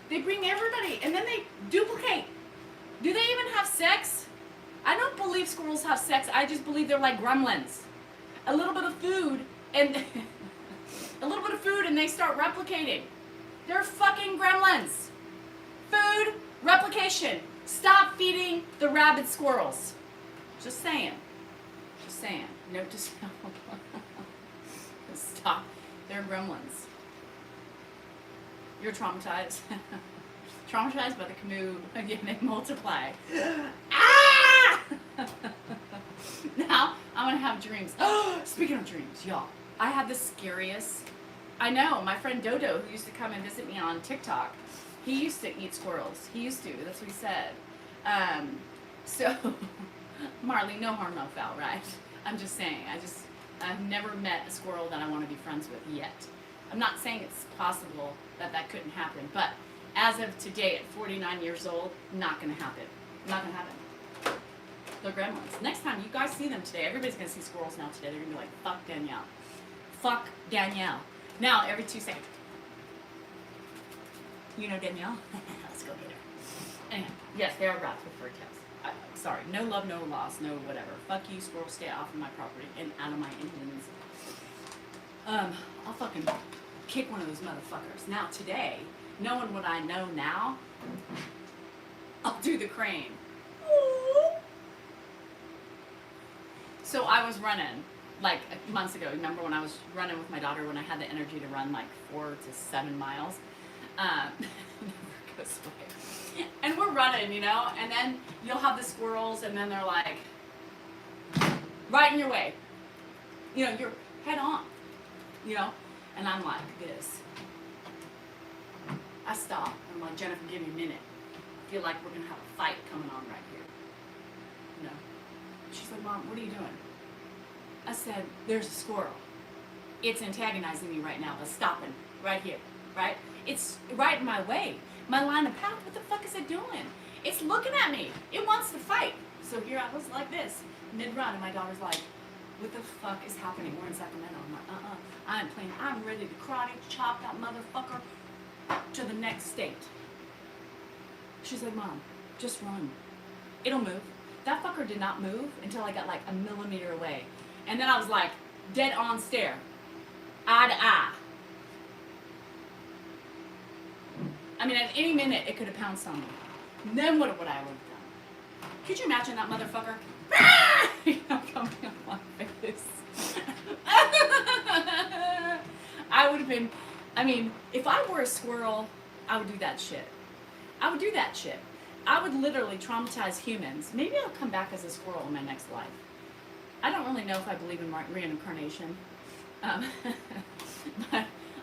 They bring everybody and then they duplicate. Do they even have sex? I don't believe squirrels have sex. I just believe they're like gremlins. A little bit of food and a little bit of food and they start replicating. They're fucking gremlins. Food, replication. Stop feeding the rabid squirrels. Just saying. Just saying. Note to self. Stop. They're gremlins. You're traumatized. Traumatized by the canoe. Again, they multiply. Ah! Now, I'm going to have dreams. Speaking of dreams, y'all. I had the scariest. I know, my friend Dodo, who used to come and visit me on TikTok, he used to eat squirrels. He used to. That's what he said. So, Marley, no harm, no foul, right? I'm just saying. I've never met a squirrel that I want to be friends with yet. I'm not saying it's possible that couldn't happen, but as of today, at 49 years old, not going to happen. Not going to happen. They're gremlins. Next time you guys see them today, everybody's going to see squirrels now today. They're going to be like, fuck Danielle. Fuck Danielle. Now, every 2 seconds. You know Danielle? Let's go get her. Anyhow, yes, they are rats with fur tails. Sorry, no love, no loss, no whatever. Fuck you, squirrel, stay off of my property and out of my Indians. I'll fucking kick one of those motherfuckers. Now, today, knowing what I know now, I'll do the crane. So I was running, like, months ago. Remember when I was running with my daughter when I had the energy to run, like, 4 to 7 miles? Never goes away. And we're running, you know, and then you'll have the squirrels, and then they're like, right in your way. You know, you're head on, you know, and I'm like this. I stop. I'm like, Jennifer, give me a minute. I feel like we're going to have a fight coming on right here. You know? She's like, Mom, what are you doing? I said, there's a squirrel. It's antagonizing me right now, but stopping right here, right? It's right in my way. My line of path, what the fuck is it doing? It's looking at me. It wants to fight. So here I was like this, mid-run, and my daughter's like, what the fuck is happening? We're in Sacramento. I'm like, I'm playing. I'm ready to karate chop that motherfucker to the next state. She's like, Mom, just run. It'll move. That fucker did not move until I got like a millimeter away. And then I was like, dead on stare. Eye to eye. I mean, at any minute, it could have pounced on me. And then what would I have done? Could you imagine that motherfucker? Coming on my face. I would have been, I mean, if I were a squirrel, I would do that shit. I would do that shit. I would literally traumatize humans. Maybe I'll come back as a squirrel in my next life. I don't really know if I believe in reincarnation. But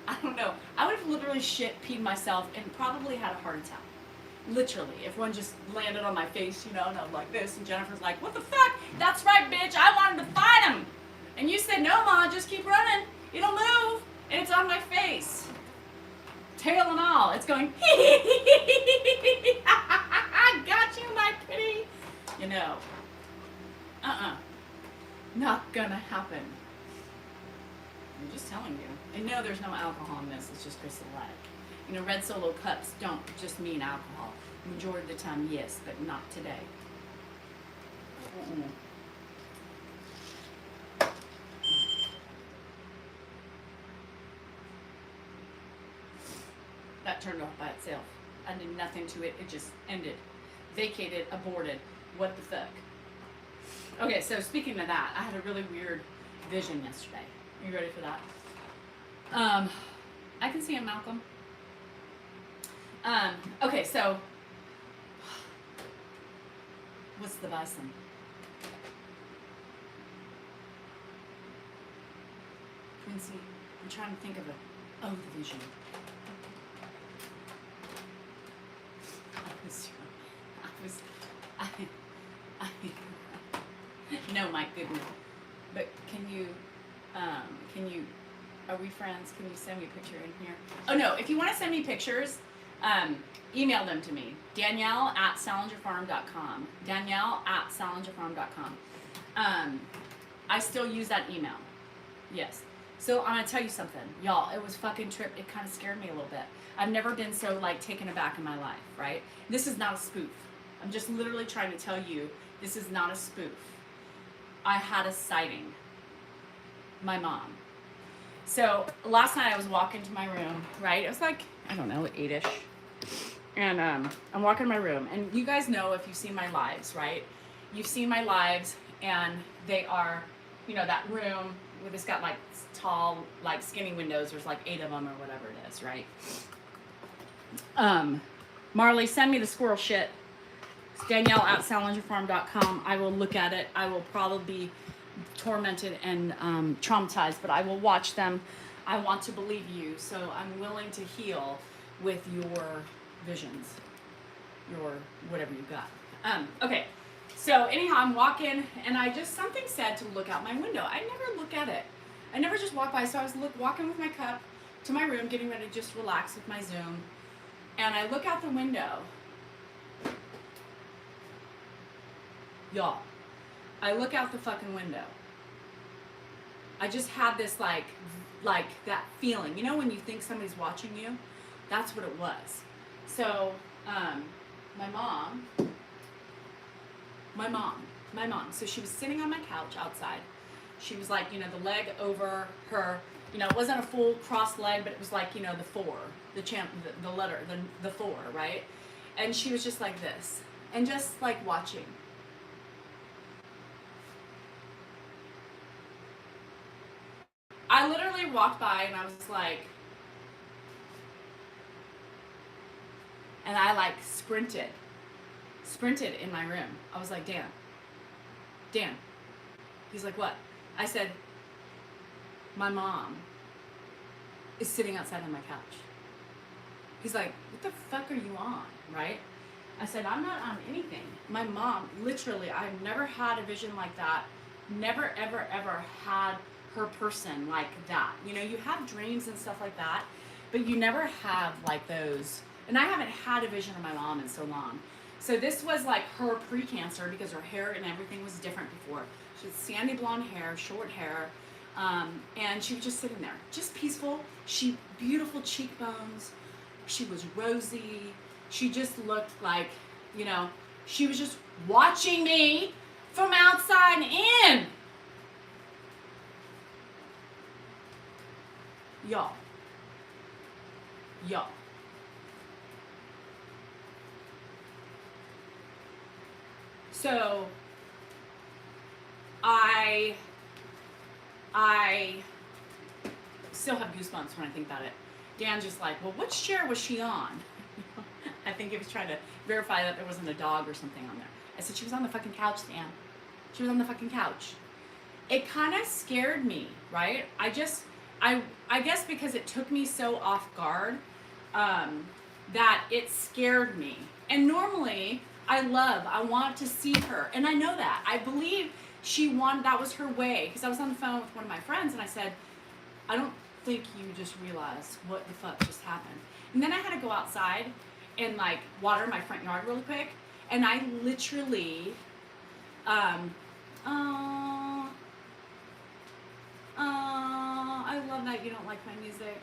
I don't know. I would have literally peed myself and probably had a heart attack. Literally. If one just landed on my face, you know, and I was like this, and Jennifer's like, what the fuck? That's right, bitch. I wanted to fight him. And you said, no, Ma, just keep running. It'll move. And it's on my face. Tail and all. It's going, I got you, my pretty. You know. Not gonna happen. I'm just telling you. And no, there's no alcohol in this. It's just crystal light. You know, red Solo cups don't just mean alcohol. Majority of the time, yes, but not today. That turned off by itself. I did nothing to it. It just ended. Vacated, aborted. What the fuck? Okay, so speaking of that, I had a really weird vision yesterday. Are you ready for that? I can see him, Malcolm. Okay, so what's the bison? Quincy, I'm trying to think of the vision. No, my goodness. But can you, are we friends? Can you send me a picture in here? Oh no, if you want to send me pictures, email them to me. Danielle@salingerfarm.com. Danielle@salingerfarm.com. I still use that email. Yes. So I'm gonna tell you something, y'all. It was fucking trip. It kind of scared me a little bit. I've never been so like taken aback in my life, right? This is not a spoof. I'm just literally trying to tell you this is not a spoof. I had a sighting. My mom. So last night I was walking to my room, right? It was like, I don't know, 8-ish. And I'm walking to my room. And you guys know if you've seen my lives, right? You've seen my lives and they are, you know, that room where it's got like tall, like skinny windows. There's like 8 of them or whatever it is, right? Marley, send me the squirrel shit. It's Danielle@salingerfarm.com. I will look at it. I will probably be tormented and traumatized, but I will watch them. I want to believe you, so I'm willing to heal with your visions, your whatever you got. Okay, so anyhow, I'm walking, and I just, something said to look out my window. I never look at it. I never just walk by, so I was walking with my cup to my room, getting ready to just relax with my Zoom, and I look out the window. Y'all, I look out the fucking window. I just had this like that feeling. You know when you think somebody's watching you? That's what it was. So, my mom. So she was sitting on my couch outside. She was like, you know, the leg over her, you know, it wasn't a full crossed leg, but it was like, you know, the 4, the letter, the 4, right? And she was just like this, and just like watching. I literally walked by and I was like, and I like sprinted in my room. I was like, Dan. He's like, what? I said, my mom is sitting outside on my couch. He's like, what the fuck are you on, right? I said, I'm not on anything. My mom, literally, I've never had a vision like that. Never, ever, ever had her person like that. You know, you have dreams and stuff like that, but you never have like those. And I haven't had a vision of my mom in so long. So this was like her pre-cancer, because her hair and everything was different before. She had sandy blonde hair, short hair, and she was just sitting there, just peaceful. She beautiful cheekbones. She was rosy. She just looked like, you know, She was just watching me from outside in. Y'all. So I still have goosebumps when I think about it. Dan's just like, well, which chair was she on? I think he was trying to verify that there wasn't a dog or something on there. I said, she was on the fucking couch, Dan. She was on the fucking couch. It kind of scared me, right? I guess because it took me so off guard, that it scared me. And normally, I want to see her. And I know that. I believe that was her way. Because I was on the phone with one of my friends and I said, I don't think you just realized what the fuck just happened. And then I had to go outside and like water my front yard really quick. And I literally, I love that you don't like my music.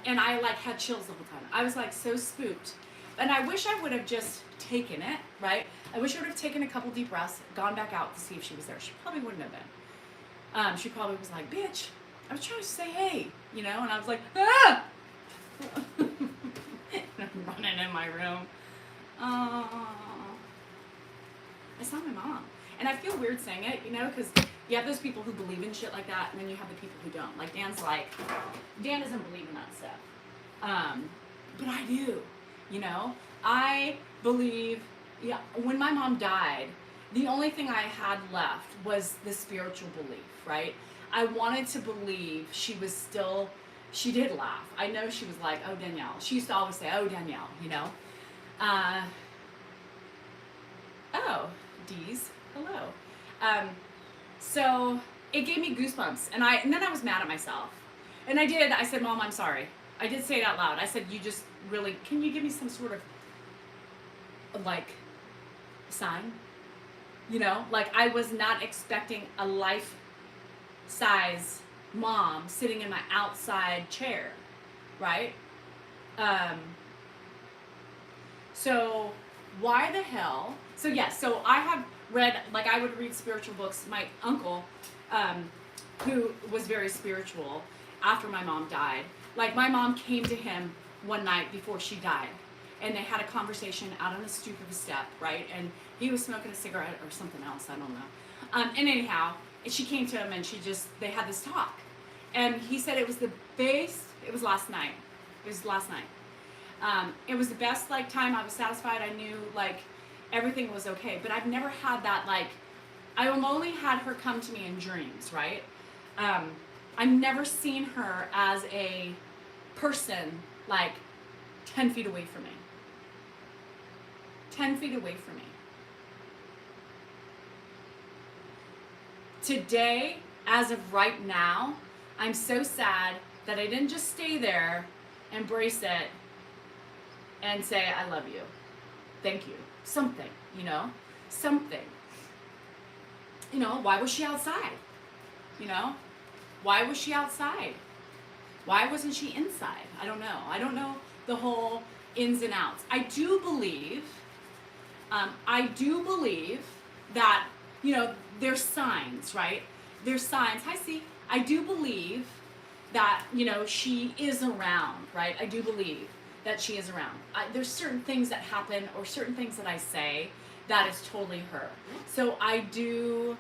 And I like had chills the whole time. I was like so spooked. And I wish I would have just taken it, right? I wish I would have taken a couple deep breaths, gone back out to see if she was there. She probably wouldn't have been. She probably was like, bitch, I was trying to say hey, you know? And I was like, ah! And I'm running in my room. It's not my mom. And I feel weird saying it, you know, because you have those people who believe in shit like that, and then you have the people who don't. Like, Dan doesn't believe in that stuff. But I do, you know? I believe, yeah, when my mom died, the only thing I had left was the spiritual belief, right? I wanted to believe she did laugh. I know she was like, oh, Danielle. She used to always say, oh, Danielle, you know? Oh, Dee's, hello. So it gave me goosebumps, and then I was mad at myself. And I said, Mom, I'm sorry. I did say it out loud. I said, can you give me some sort of, like, sign? You know, like I was not expecting a life-size mom sitting in my outside chair, right? So why the hell? So yes, so I have read, like I would read spiritual books. My uncle, who was very spiritual after my mom died, like my mom came to him one night before she died, and they had a conversation out on the stoop of a step, right? And he was smoking a cigarette or something else, I don't know. And anyhow, she came to him and they had this talk. And he said it was last night. It was last night. It was the best like time. I was satisfied. I knew like everything was okay. But I've never had that like, I've only had her come to me in dreams, right? I've never seen her as a person like 10 feet away from me. 10 feet away from me. Today, as of right now, I'm so sad that I didn't just stay there, embrace it, and say, I love you. Thank you. Something, you know? Something. You know, why was she outside? You know? Why was she outside? Why wasn't she inside? I don't know. I don't know the whole ins and outs. I do believe that, you know, there's signs, right? There's signs. Hi, C. I do believe that, you know, she is around, right? I do believe that she is around. There's certain things that happen or certain things that I say that is totally her. So I do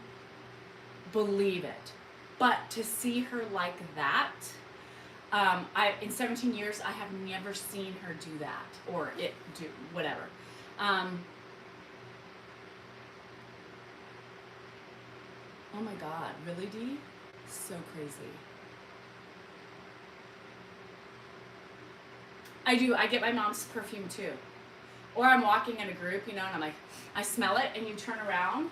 believe it. But to see her like that, in 17 years, I have never seen her do that or do whatever. Oh my God, really, Dee? So crazy. I get my mom's perfume too. Or I'm walking in a group, you know, and I'm like, I smell it, and you turn around,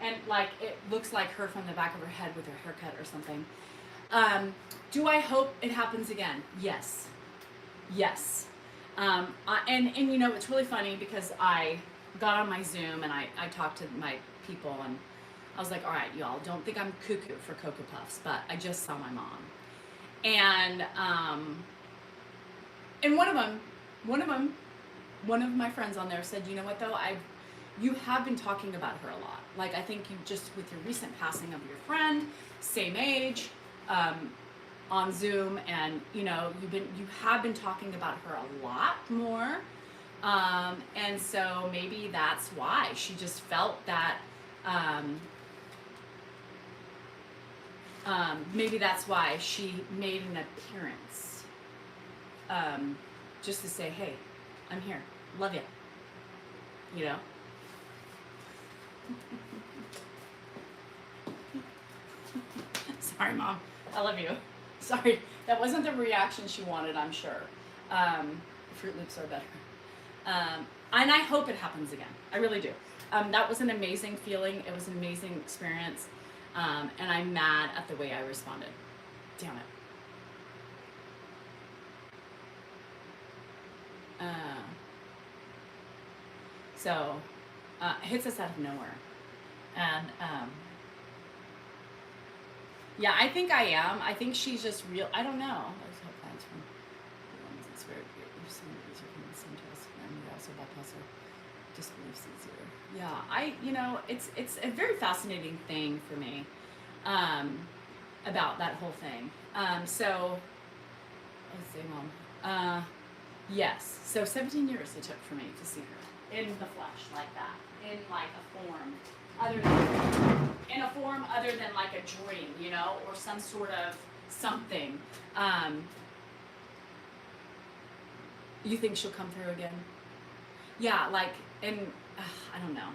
and like, it looks like her from the back of her head with her haircut or something. Do I hope it happens again? Yes. Yes. And you know, it's really funny because I got on my Zoom and I talked to my people and I was like, all right, y'all, don't think I'm cuckoo for Cocoa Puffs, but I just saw my mom. And one of my friends on there said, you know what though, you have been talking about her a lot. Like, I think you just, with your recent passing of your friend, same age, on Zoom, and you have been talking about her a lot more. And so maybe that's why she just felt that, maybe that's why she made an appearance, just to say, hey, I'm here, love you, you know? Sorry, Mom, I love you. Sorry, that wasn't the reaction she wanted, I'm sure. Fruit Loops are better. And I hope it happens again. I really do. That was an amazing feeling. It was an amazing experience. And I'm mad at the way I responded. Damn it. So, it hits us out of nowhere. And, yeah, I think I am. I think she's just real. I don't know. I just hope that's from it's weird. Some of these are from the same test, and we also bypass our disbeliefs easier. Yeah, it's a very fascinating thing for me, about that whole thing. So, let's see, Mom. Yes. So 17 years it took for me to see her in the flesh like that, in like a form other than like a dream, or some sort of something. You think she'll come through again? Yeah, like, and I don't know.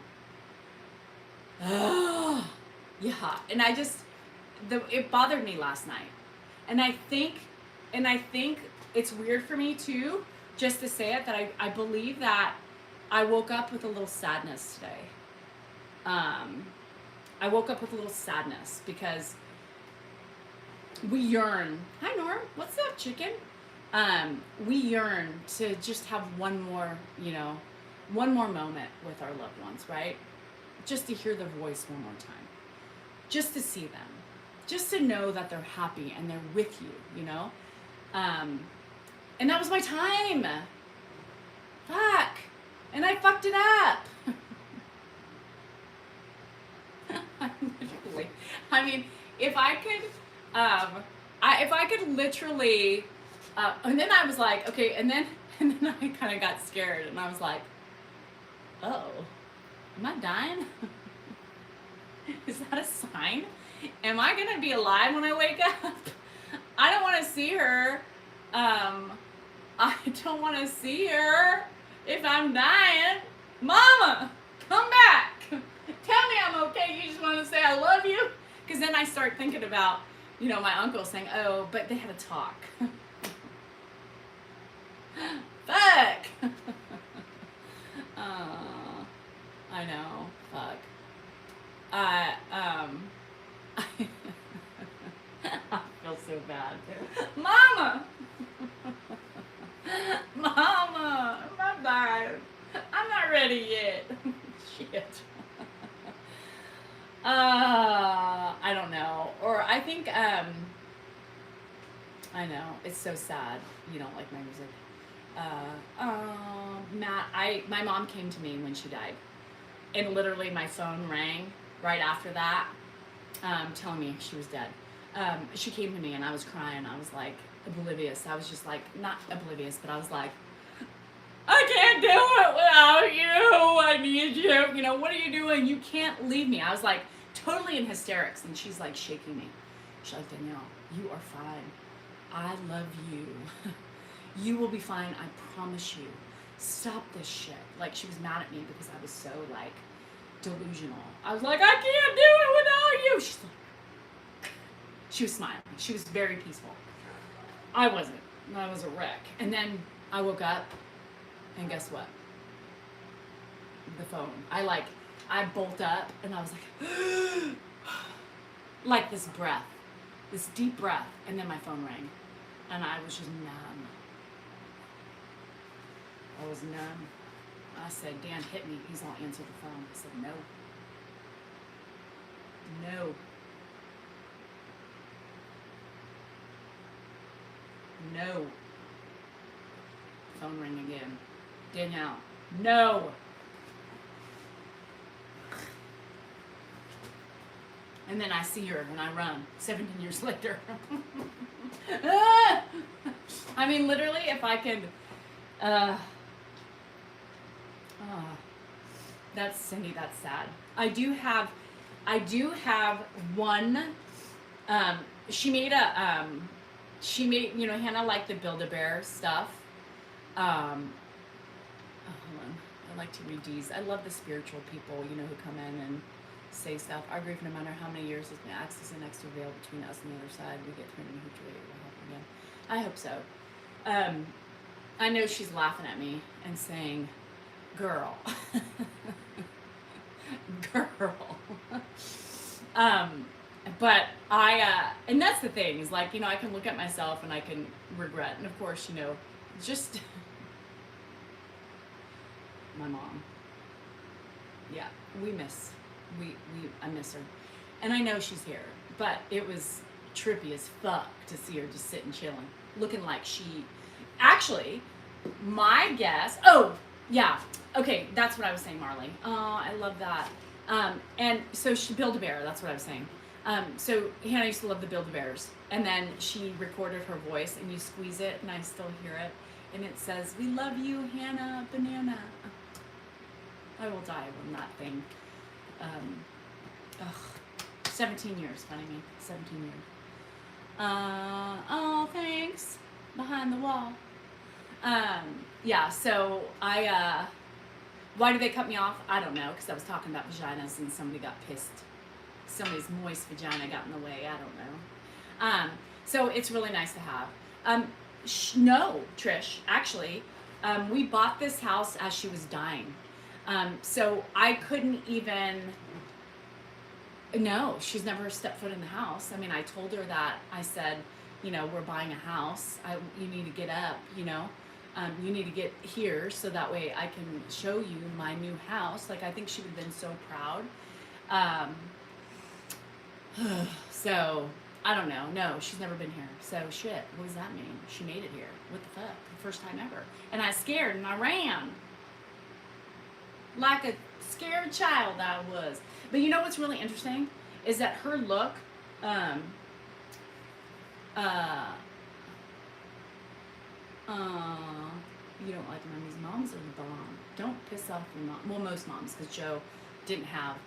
Yeah, and it bothered me last night, and I think it's weird for me too, just to say it, that I believe that I woke up with a little sadness today. I woke up with a little sadness because we yearn. Hi, Norm. What's up, chicken? We yearn to just have one more moment with our loved ones, right? Just to hear their voice one more time. Just to see them. Just to know that they're happy and they're with you, And that was my time. Fuck. And I fucked it up. Literally. I mean, if I could literally, and then I was like, okay, and then I kind of got scared, and I was like, oh, am I dying? Is that a sign? Am I gonna be alive when I wake up? I don't want to see her. I don't want to see her if I'm dying. Mama, come back. Tell me I'm okay. You just want to say I love you? Because then I start thinking about, my uncle saying, oh, but they had a talk. Fuck. I know. Fuck. I feel so bad. Mama! Mama! I'm not dying. I'm not ready yet. Shit. I don't know. Or I think, I know. It's so sad you don't like my music. Matt, my mom came to me when she died. And literally my phone rang right after that, telling me she was dead. She came to me and I was crying. I was like oblivious. I was just like, not oblivious, but I was like, I can't do it without you. I need you. What are you doing? You can't leave me. I was like totally in hysterics, and she's like shaking me. She's like, Danielle, you are fine. I love you. You will be fine. I promise you. Stop this shit. Like, she was mad at me because I was so like delusional. I was like, I can't do it without you. She's like, she was smiling. She was very peaceful. I wasn't. I was a wreck. And then I woke up, and guess what? The phone. I bolt up, and I was like, like this breath, this deep breath, and then my phone rang, and I was just numb. I was numb. I said, Dan, hit me. He's all answer the phone. I said, no. No. No. Phone ring again. Danielle. No. And then I see her and I run 17 years later. I mean, literally, if I could, that's Cindy, that's sad. I do have one, she made, Hannah liked the Build-A-Bear stuff. Oh, hold on. I like to read these. I love the spiritual people, who come in and say stuff. Our grief, no matter how many years, has been acts as the next veil between us and the other side. We get through and it will happen again. I hope so. I know she's laughing at me and saying, girl. Girl. But and that's the thing, is like, I can look at myself and I can regret. And of course, just my mom. Yeah, I miss her. And I know she's here, but it was trippy as fuck to see her just sitting chilling, looking like actually, my guess, yeah, okay, that's what I was saying, Marley. Oh, I love that. And so she Build-A-Bear, that's what I was saying. So Hannah used to love the Build-A-Bears, and then she recorded her voice, and you squeeze it, and I still hear it, and it says, "We love you, Hannah Banana." I will die when that thing. 17 years, funny me, 17 years. Oh, thanks. Behind the wall. Yeah, so why did they cut me off? I don't know, because I was talking about vaginas and somebody got pissed. Somebody's moist vagina got in the way, I don't know. So it's really nice to have. No, Trish, actually, we bought this house as she was dying. So I couldn't even, no, she's never stepped foot in the house. I mean, I told her that. I said, we're buying a house. You need to get up, you need to get here so that way I can show you my new house. Like, I think she would have been so proud. So, I don't know. No, she's never been here. So, shit, what does that mean? She made it here. What the fuck? The first time ever. And I scared and I ran. Like a scared child I was. But you know what's really interesting? Is that her look, you don't like mommy's moms or the bomb. Don't piss off your mom. Well, most moms, because Joe didn't have,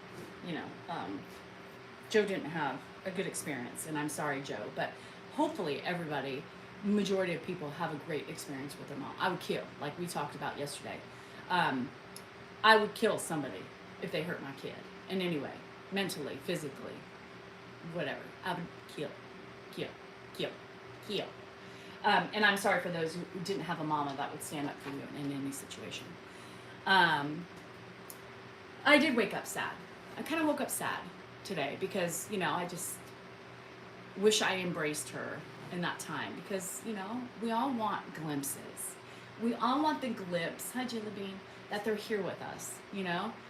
Joe didn't have a good experience, and I'm sorry, Joe, but hopefully everybody, majority of people have a great experience with their mom. I would kill, like we talked about yesterday. I would kill somebody if they hurt my kid in any way, mentally, physically, whatever. I would kill. And I'm sorry for those who didn't have a mama that would stand up for you in any situation. I did wake up sad. I kind of woke up sad today because, I just wish I embraced her in that time because, we all want glimpses. We all want the glimpse, hi Jelly Bean, that they're here with us,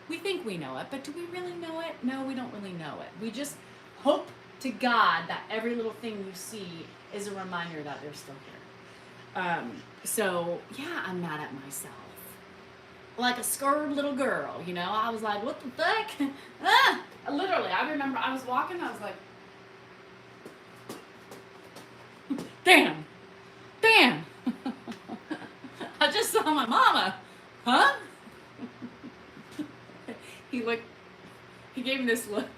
We think we know it, but do we really know it? No, we don't really know it. We just hope to God that every little thing you see is a reminder that they're still here. So, yeah, I'm mad at myself. Like a scared little girl, I was like, what the fuck? Literally, I remember I was walking, I was like, damn. I just saw my mama. Huh? He gave me this look.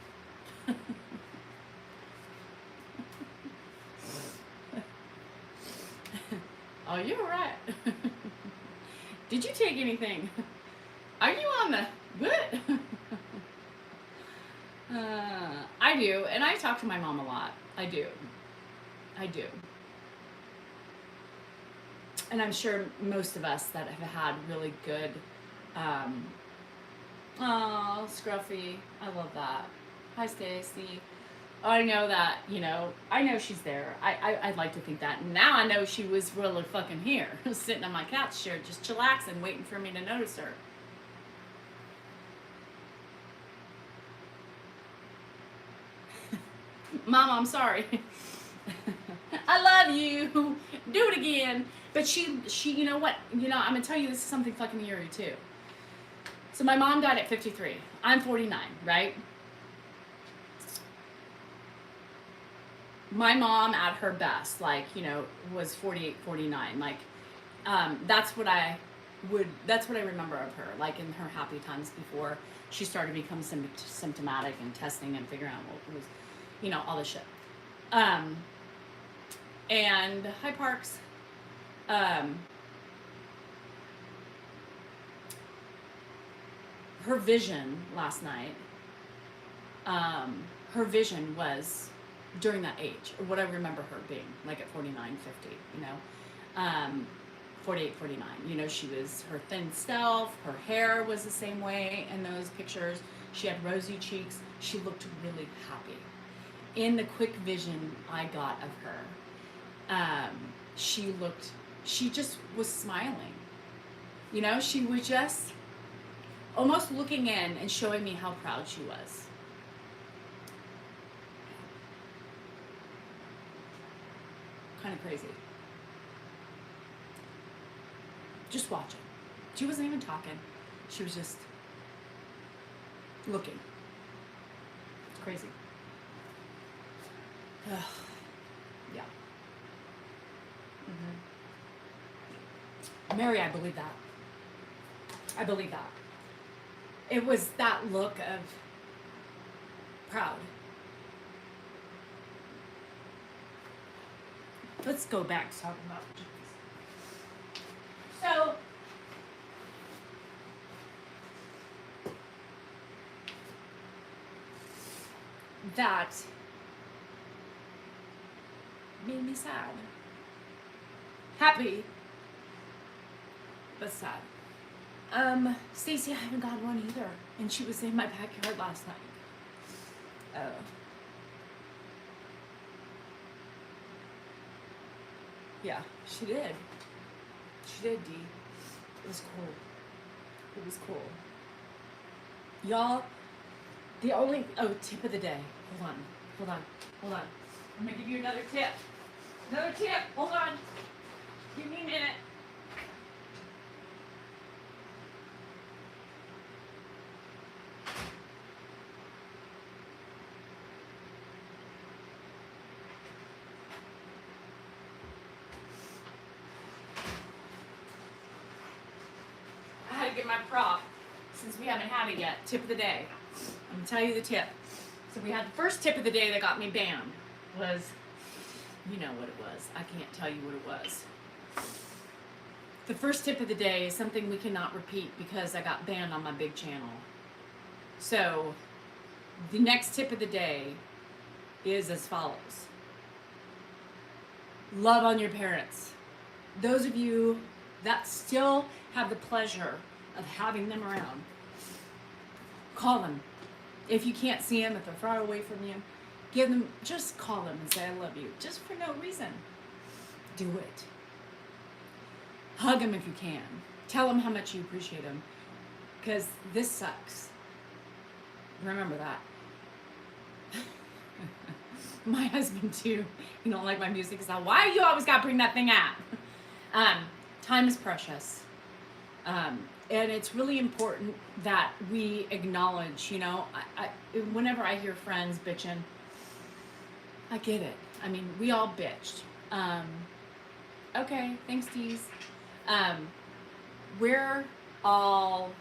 Oh, you're right. Did you take anything? Are you on the what? I do, and I talk to my mom a lot. I do. And I'm sure most of us that have had really good, Scruffy, I love that. Hi, Stacy. I know that, I know she's there. I'd like to think that. Now I know she was really fucking here, sitting on my couch chair, just chillaxing, waiting for me to notice her. Mama, I'm sorry. I love you. Do it again. But she, you know what? I'm going to tell you this is something fucking eerie, too. So my mom died at 53. I'm 49, right? my mom at her best, like, was 48, 49. Like, that's what I remember of her, like in her happy times before she started to become symptomatic and testing and figuring out what was, all this shit. And hi, Parks. Her vision last night, her vision was during that age, or what I remember her being, like at 49, 50, 48, 49. She was her thin self, her hair was the same way in those pictures. She had rosy cheeks. She looked really happy. In the quick vision I got of her, she just was smiling. She was just almost looking in and showing me how proud she was. Kind of crazy. Just watching. She wasn't even talking. She was just looking. It's crazy. Ugh. Yeah. Mary, I believe that. I believe that. It was that look of proud. Let's go back to talking about Jesus. So, that made me sad. Happy, but sad. Stacy, I haven't got one either. And she was in my backyard last night. Yeah, she did. She did, Dee. It was cool. It was cool. Y'all, tip of the day. Hold on. I'm gonna give you another tip. Another tip. Hold on. Give me a minute. I had to get my prop since we haven't had it yet. Tip of the day. I'm gonna tell you the tip. So we had the first tip of the day that got me banned was, you know what it was. I can't tell you what it was. The first tip of the day is something we cannot repeat because I got banned on my big channel. So the next tip of the day is as follows. Love on your parents. Those of you that still have the pleasure of having them around, call them. If you can't see them, if they're far away from you, just call them and say, I love you, just for no reason. Do it. Hug them if you can. Tell them how much you appreciate them, because this sucks. Remember that. My husband too. You don't like my music, because why you always got to bring that thing out? Time is precious. And it's really important that we acknowledge, whenever I hear friends bitching, I get it. I mean, we all bitched. Okay, thanks, Deez. We're all,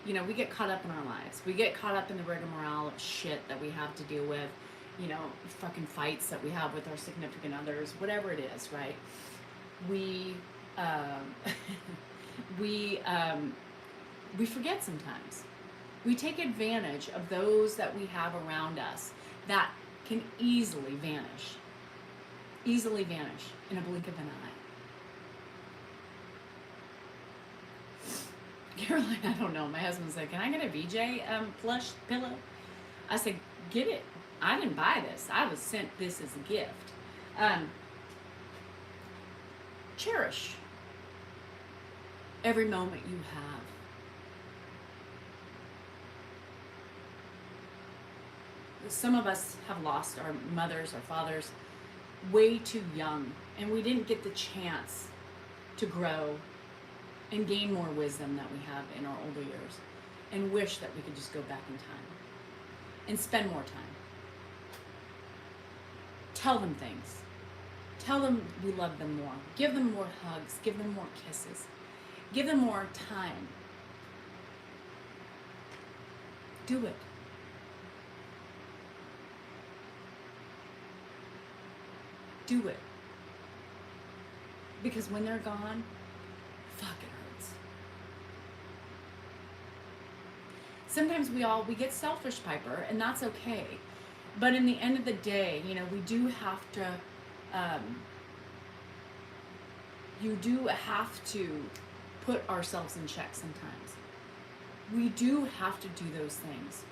we get caught up in our lives. We get caught up in the rigmarole of shit that we have to deal with, fucking fights that we have with our significant others, whatever it is, right? We forget sometimes. We take advantage of those that we have around us that can easily vanish in a blink of an eye. Caroline, I don't know. My husband's like, can I get a VJ plush pillow? I said, get it. I didn't buy this. I was sent this as a gift. Cherish every moment you have. Some of us have lost our mothers, our fathers, way too young, and we didn't get the chance to grow and gain more wisdom that we have in our older years, and wish that we could just go back in time and spend more time. Tell them things. Tell them we love them more. Give them more hugs. Give them more kisses. Give them more time. Do it. Do it. Because when they're gone, fuck, it hurts. Sometimes we get selfish, Piper, and that's okay. But in the end of the day, we do have to, you do have to put ourselves in check sometimes. We do have to do those things.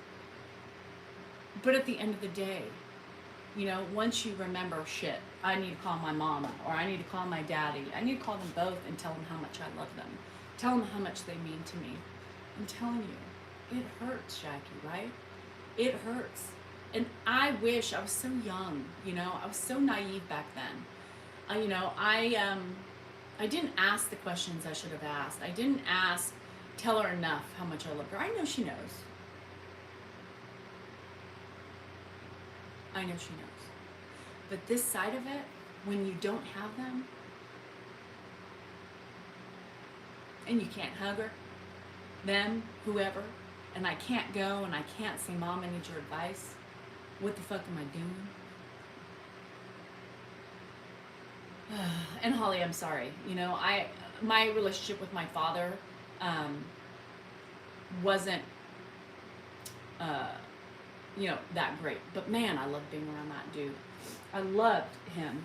But at the end of the day, once you remember, shit, I need to call my mama, or I need to call my daddy. I need to call them both and tell them how much I love them. Tell them how much they mean to me. I'm telling you, it hurts, Jackie, right? It hurts. And I wish I was so young, I was so naive back then. I didn't ask the questions I should have asked. I didn't tell her enough how much I love her. I know she knows. I know she knows. But this side of it, when you don't have them, and you can't hug her, them, whoever, and I can't go and I can't say, Mom, I need your advice. What the fuck am I doing? And Holly, I'm sorry. My relationship with my father wasn't that great. But man, I loved being around that dude. I loved him.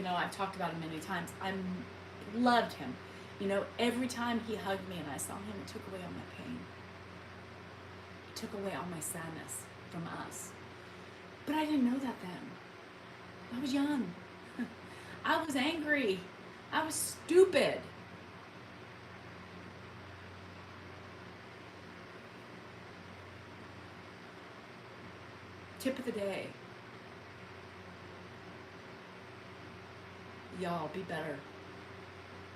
I've talked about him many times. I loved him. Every time he hugged me and I saw him, it took away all my pain. It took away all my sadness from us. But I didn't know that then. I was young. I was angry. I was stupid. Tip of the day. Y'all, be better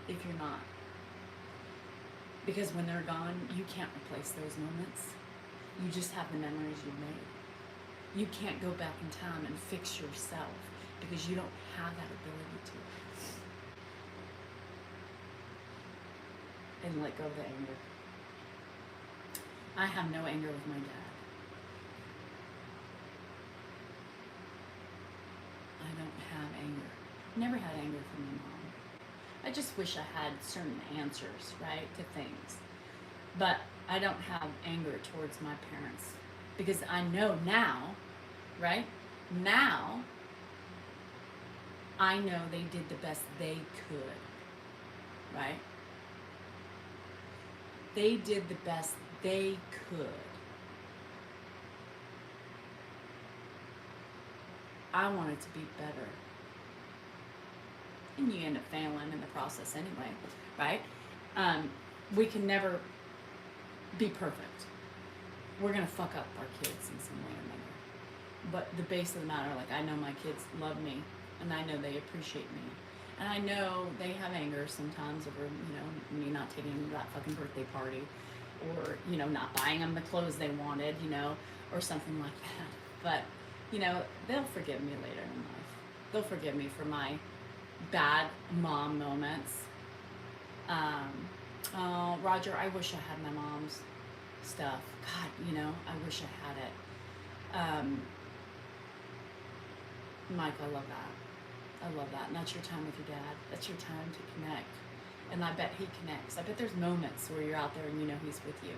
if you're not. Because when they're gone, you can't replace those moments. You just have the memories you've made. You can't go back in time and fix yourself because you don't have that ability to. And let go of the anger. I have no anger with my dad. I don't have anger. Never had anger from my mom. I just wish I had certain answers, right, to things. But I don't have anger towards my parents because I know now, right? Now, I know they did the best they could, right? They did the best they could. I wanted to be better. And you end up failing in the process anyway, right? We can never be perfect. We're gonna fuck up our kids in some way or another. But the base of the matter, I know my kids love me, and I know they appreciate me. And I know they have anger sometimes over, me not taking them to that fucking birthday party, or, not buying them the clothes they wanted, or something like that. But, they'll forgive me later in life. They'll forgive me for my bad mom moments. Oh, Roger, I wish I had my mom's stuff. God, I wish I had it. Mike, I love that. I love that. And that's your time with your dad. That's your time to connect. And I bet he connects. I bet there's moments where you're out there and he's with you.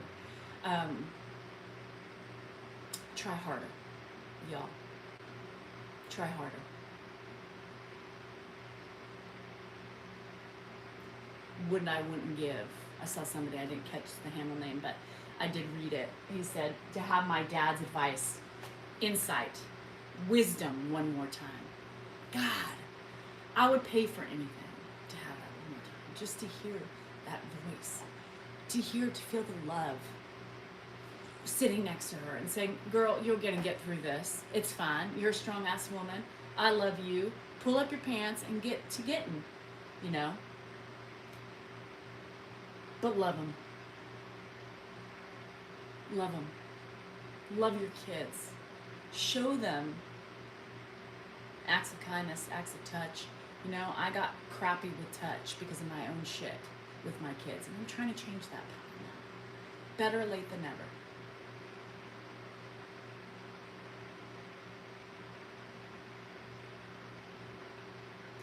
Try harder, y'all. Try harder. Wouldn't give. I saw somebody, I didn't catch the handle name, but I did read it. He said, to have my dad's advice, insight, wisdom one more time. God, I would pay for anything to have that one more time. Just to hear that voice. To feel the love. Sitting next to her and saying, girl, you're going to get through this. It's fine. You're a strong ass woman. I love you. Pull up your pants and get to getting, But love them. Love them. Love your kids. Show them acts of kindness, acts of touch. You know, I got crappy with touch because of my own shit with my kids, and I'm trying to change that path now. Better late than never.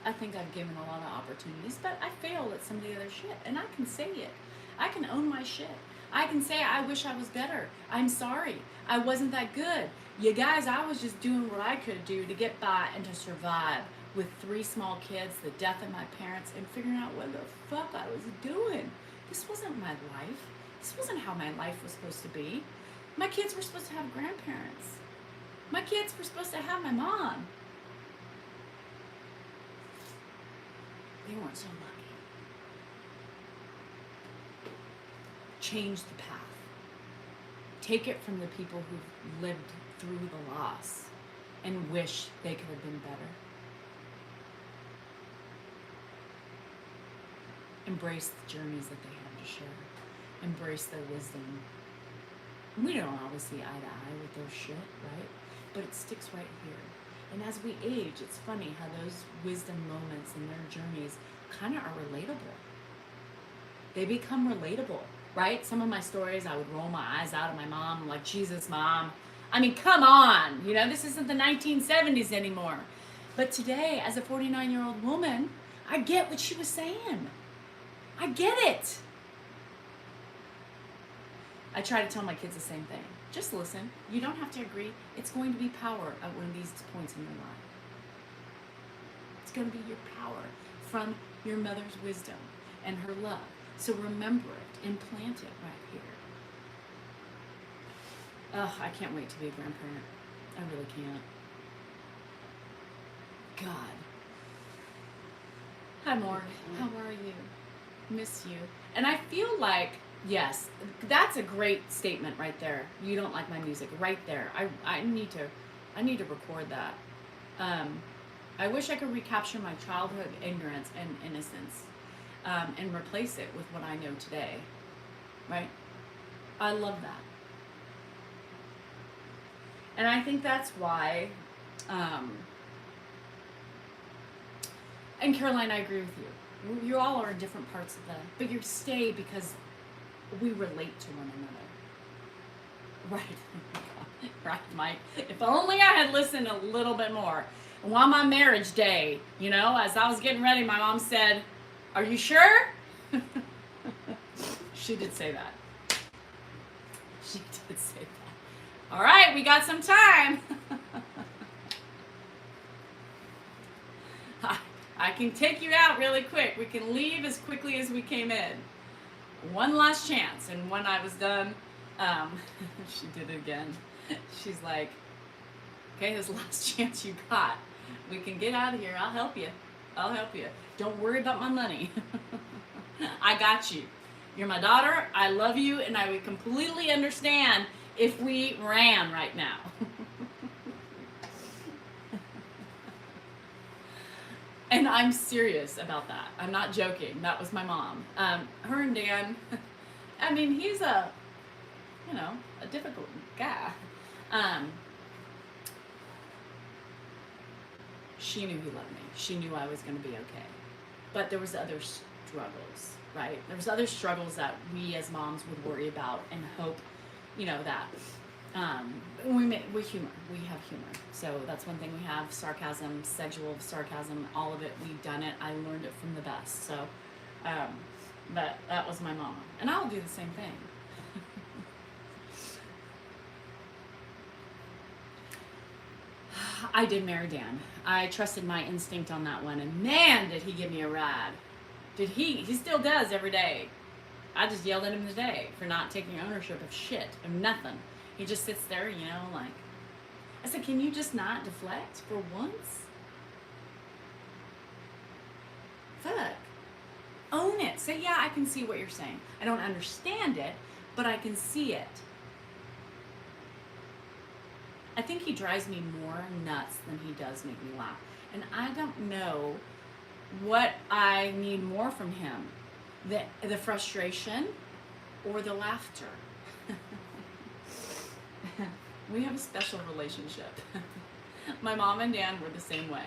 I think I've given a lot of opportunities, but I failed at some of the other shit, and I can say it. I can own my shit. I can say I wish I was better. I'm sorry. I wasn't that good. You guys, I was just doing what I could do to get by and to survive with 3 small kids, the death of my parents, and figuring out what the fuck I was doing. This wasn't my life. This wasn't how my life was supposed to be. My kids were supposed to have grandparents. My kids were supposed to have my mom. They weren't so lucky. Change the path. Take it from the people who've lived through the loss and wish they could have been better. Embrace the journeys that they have to share. Embrace their wisdom. We don't always see eye to eye with their shit, right? But it sticks right here. And as we age, it's funny how those wisdom moments and their journeys kind of are relatable. They become relatable, right? Some of my stories, I would roll my eyes out at my mom. I'm like, Jesus, Mom. I mean, come on. You know, this isn't the 1970s anymore. But today, as a 49-year-old woman, I get what she was saying. I get it. I try to tell my kids the same thing. Just listen. You don't have to agree. It's going to be power at one of these points in your life. It's going to be your power from your mother's wisdom and her love. So remember it and plant it right here. Ugh, I can't wait to be a grandparent. I really can't. God. Hi, Morg. How are you? Miss you. And I feel like, yes, that's a great statement right there. You don't like my music, right there. I need to record that. I wish I could recapture my childhood ignorance and innocence, and replace it with what I know today. Right? I love that. And I think that's why, and Caroline, I agree with you. You all are in different parts of but you stay because we relate to one another. Right. Right, Mike. If only I had listened a little bit more. And on my marriage day, you know, as I was getting ready, my mom said, "Are you sure?" She did say that. She did say that. All right, we got some time. I can take you out really quick. We can leave as quickly as we came in. One last chance. And when I was done, she did it again. She's like, okay, this last chance you got. We can get out of here. I'll help you. I'll help you. Don't worry about my money. I got you. You're my daughter. I love you. And I would completely understand if we ran right now. And I'm serious about that. I'm not joking. That was my mom. Her and Dan, I mean, he's a difficult guy. She knew he loved me. She knew I was going to be okay. But there was other struggles, right? There was other struggles that we as moms would worry about and hope, that we humor. We have humor. So that's one thing we have. Sarcasm, sexual sarcasm, all of it. We've done it. I learned it from the best. So, but that was my mama. And I'll do the same thing. I did marry Dan. I trusted my instinct on that one. And man, did he give me a ride. Did he? He still does every day. I just yelled at him today for not taking ownership of shit, of nothing. He just sits there, like, I said, can you just not deflect for once? Fuck. Own it. Say, yeah, I can see what you're saying. I don't understand it, but I can see it. I think he drives me more nuts than he does make me laugh. And I don't know what I need more from him. The frustration or the laughter. We have a special relationship. My mom and Dan were the same way.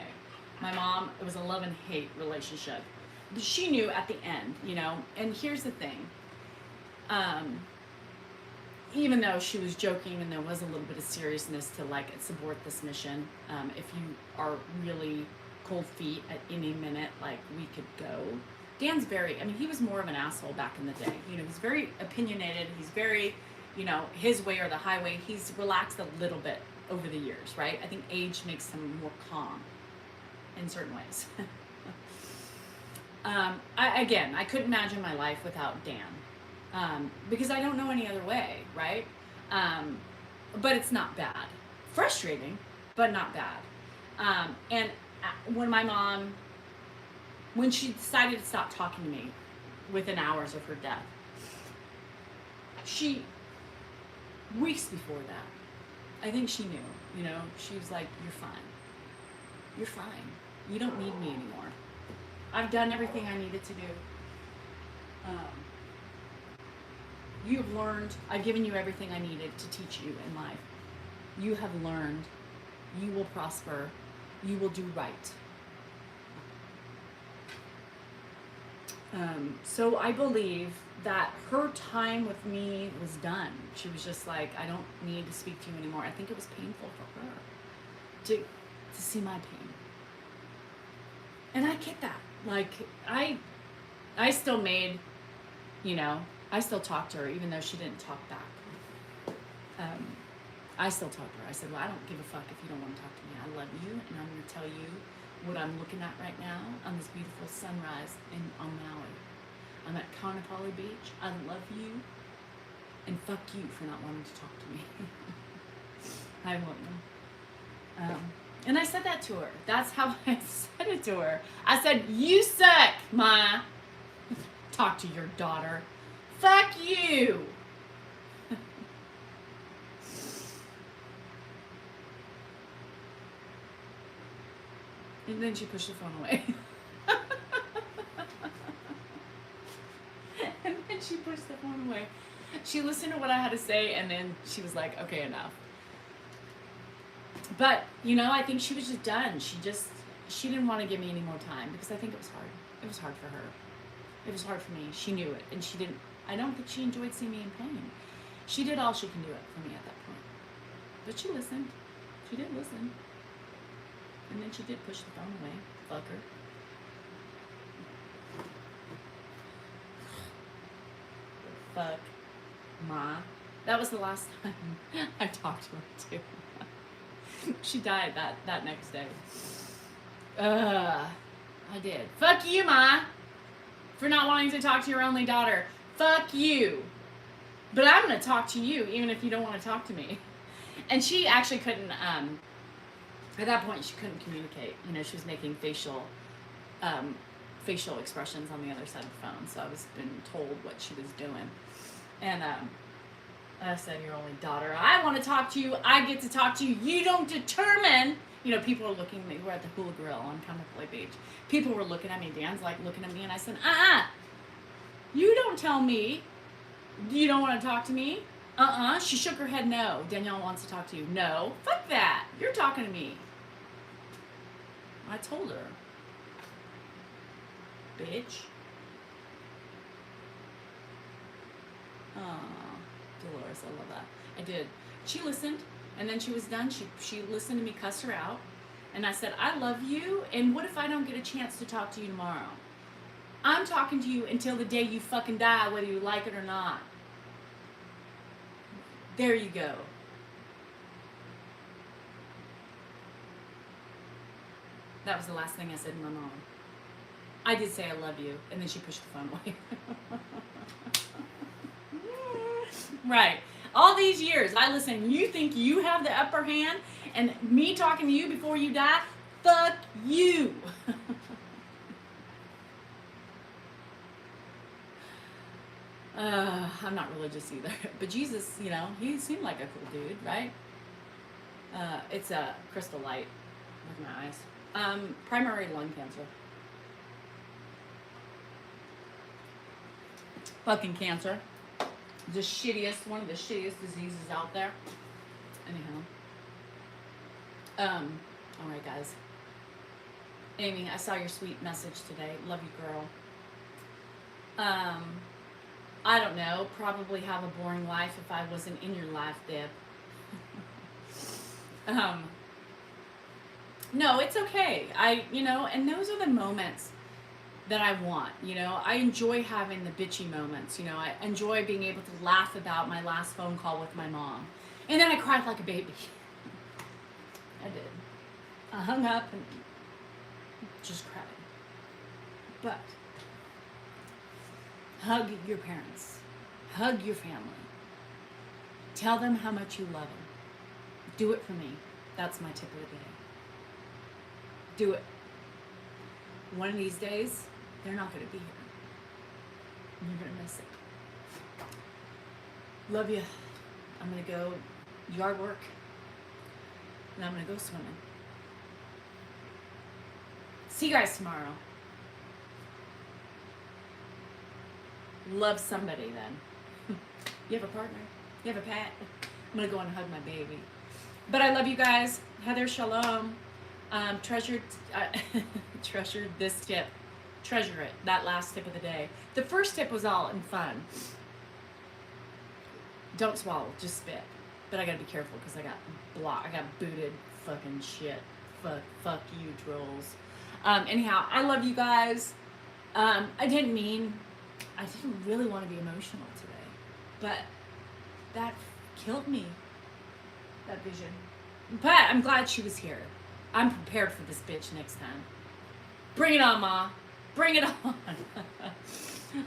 My mom, it was a love and hate relationship. She knew at the end, you know, and here's the thing. Even though she was joking and there was a little bit of seriousness to like support this mission, if you are really cold feet at any minute, like we could go. Dan's very, I mean, he was more of an asshole back in the day. You know, he's very opinionated. He's very, you know, his way or the highway. He's relaxed a little bit over the years, right? I think age makes him more calm in certain ways. I couldn't imagine my life without Dan. Because I don't know any other way, right? But it's not bad. Frustrating, but not bad. And when my mom, when she decided to stop talking to me within hours of her death, weeks before that, I think she knew, you know, she was like, you're fine. You're fine. You don't need me anymore. I've done everything I needed to do. You've learned, I've given you everything I needed to teach you in life. You have learned, you will prosper, you will do right. So I believe that her time with me was done. She was just like, I don't need to speak to you anymore. I think it was painful for her to see my pain. And I get that. Like, I still made, you know, I still talked to her even though she didn't talk back. I still talked to her. I said, well, I don't give a fuck if you don't want to talk to me. I love you, and I'm going to tell you what I'm looking at right now on this beautiful sunrise on Maui. I'm at Kaanapali Beach. I love you, and fuck you for not wanting to talk to me. I love you. And I said that to her. That's how I said it to her. I said, you suck, Ma. Talk to your daughter. Fuck you. And then she pushed the phone away. And then she pushed the phone away. She listened to what I had to say, and then she was like, okay, enough. But, you know, I think she was just done. She didn't want to give me any more time because I think it was hard. It was hard for her. It was hard for me. She knew it. And I don't think she enjoyed seeing me in pain. She did all she can do for me at that point. But she listened. She did listen. And then she did push the phone away. Fuck her. Fuck. Ma. That was the last time I talked to her, too. She died that next day. I did. Fuck you, Ma, for not wanting to talk to your only daughter. Fuck you. But I'm going to talk to you, even if you don't want to talk to me. And she actually couldn't, at that point, she couldn't communicate. You know, she was making facial expressions on the other side of the phone. So I was been told what she was doing. And I said, your only daughter, I want to talk to you. I get to talk to you. You don't determine. You know, people were looking at me. We're at the Hula Grill on Kaanapali Beach. People were looking at me. Dan's like looking at me. And I said, you don't tell me. You don't want to talk to me? She shook her head no. Danielle wants to talk to you. No. Fuck that. You're talking to me. I told her. Bitch. Dolores, I love that. I did. She listened, and then she was done. She listened to me cuss her out, and I said, I love you, and what if I don't get a chance to talk to you tomorrow? I'm talking to you until the day you fucking die, whether you like it or not. There you go. That was the last thing I said to my mom. I did say I love you, and then she pushed the phone away. Right. All these years, I listen, you think you have the upper hand, and me talking to you before you die? Fuck you. I'm not religious either, but Jesus, you know, he seemed like a cool dude, right? It's a crystal light with my eyes. Primary lung cancer. Fucking cancer. One of the shittiest diseases out there. Anyhow. All right, guys. Amy, I saw your sweet message today. Love you, girl. I don't know. Probably have a boring life if I wasn't in your life, Deb. No, it's okay. And those are the moments that I want. I enjoy having the bitchy moments. I enjoy being able to laugh about my last phone call with my mom. And then I cried like a baby. I did. I hung up and just cried. But hug your parents. Hug your family. Tell them how much you love them. Do it for me. That's my tip of the day. Do it. One of these days, they're not going to be here. You're going to miss it. Love you. I'm going to go yard work. And I'm going to go swimming. See you guys tomorrow. Love somebody then. You have a partner? You have a pet? I'm going to go and hug my baby. But I love you guys. Heather, shalom. Treasured this tip. Treasure it. That last tip of the day. The first tip was all in fun. Don't swallow. Just spit. But I got to be careful because I got booted. Fucking shit. Fuck you, trolls. Anyhow, I love you guys. I didn't really want to be emotional today, but that killed me, that vision. But I'm glad she was here. I'm prepared for this bitch next time. Bring it on, Ma. Bring it on.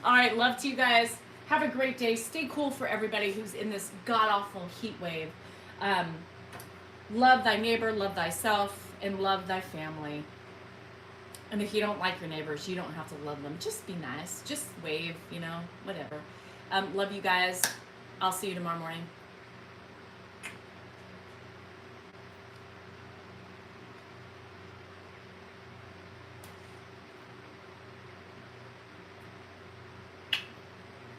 All right, love to you guys. Have a great day. Stay cool for everybody who's in this god-awful heat wave. Love thy neighbor, love thyself, and love thy family. And if you don't like your neighbors, you don't have to love them. Just be nice. Just wave, whatever. Love you guys. I'll see you tomorrow morning.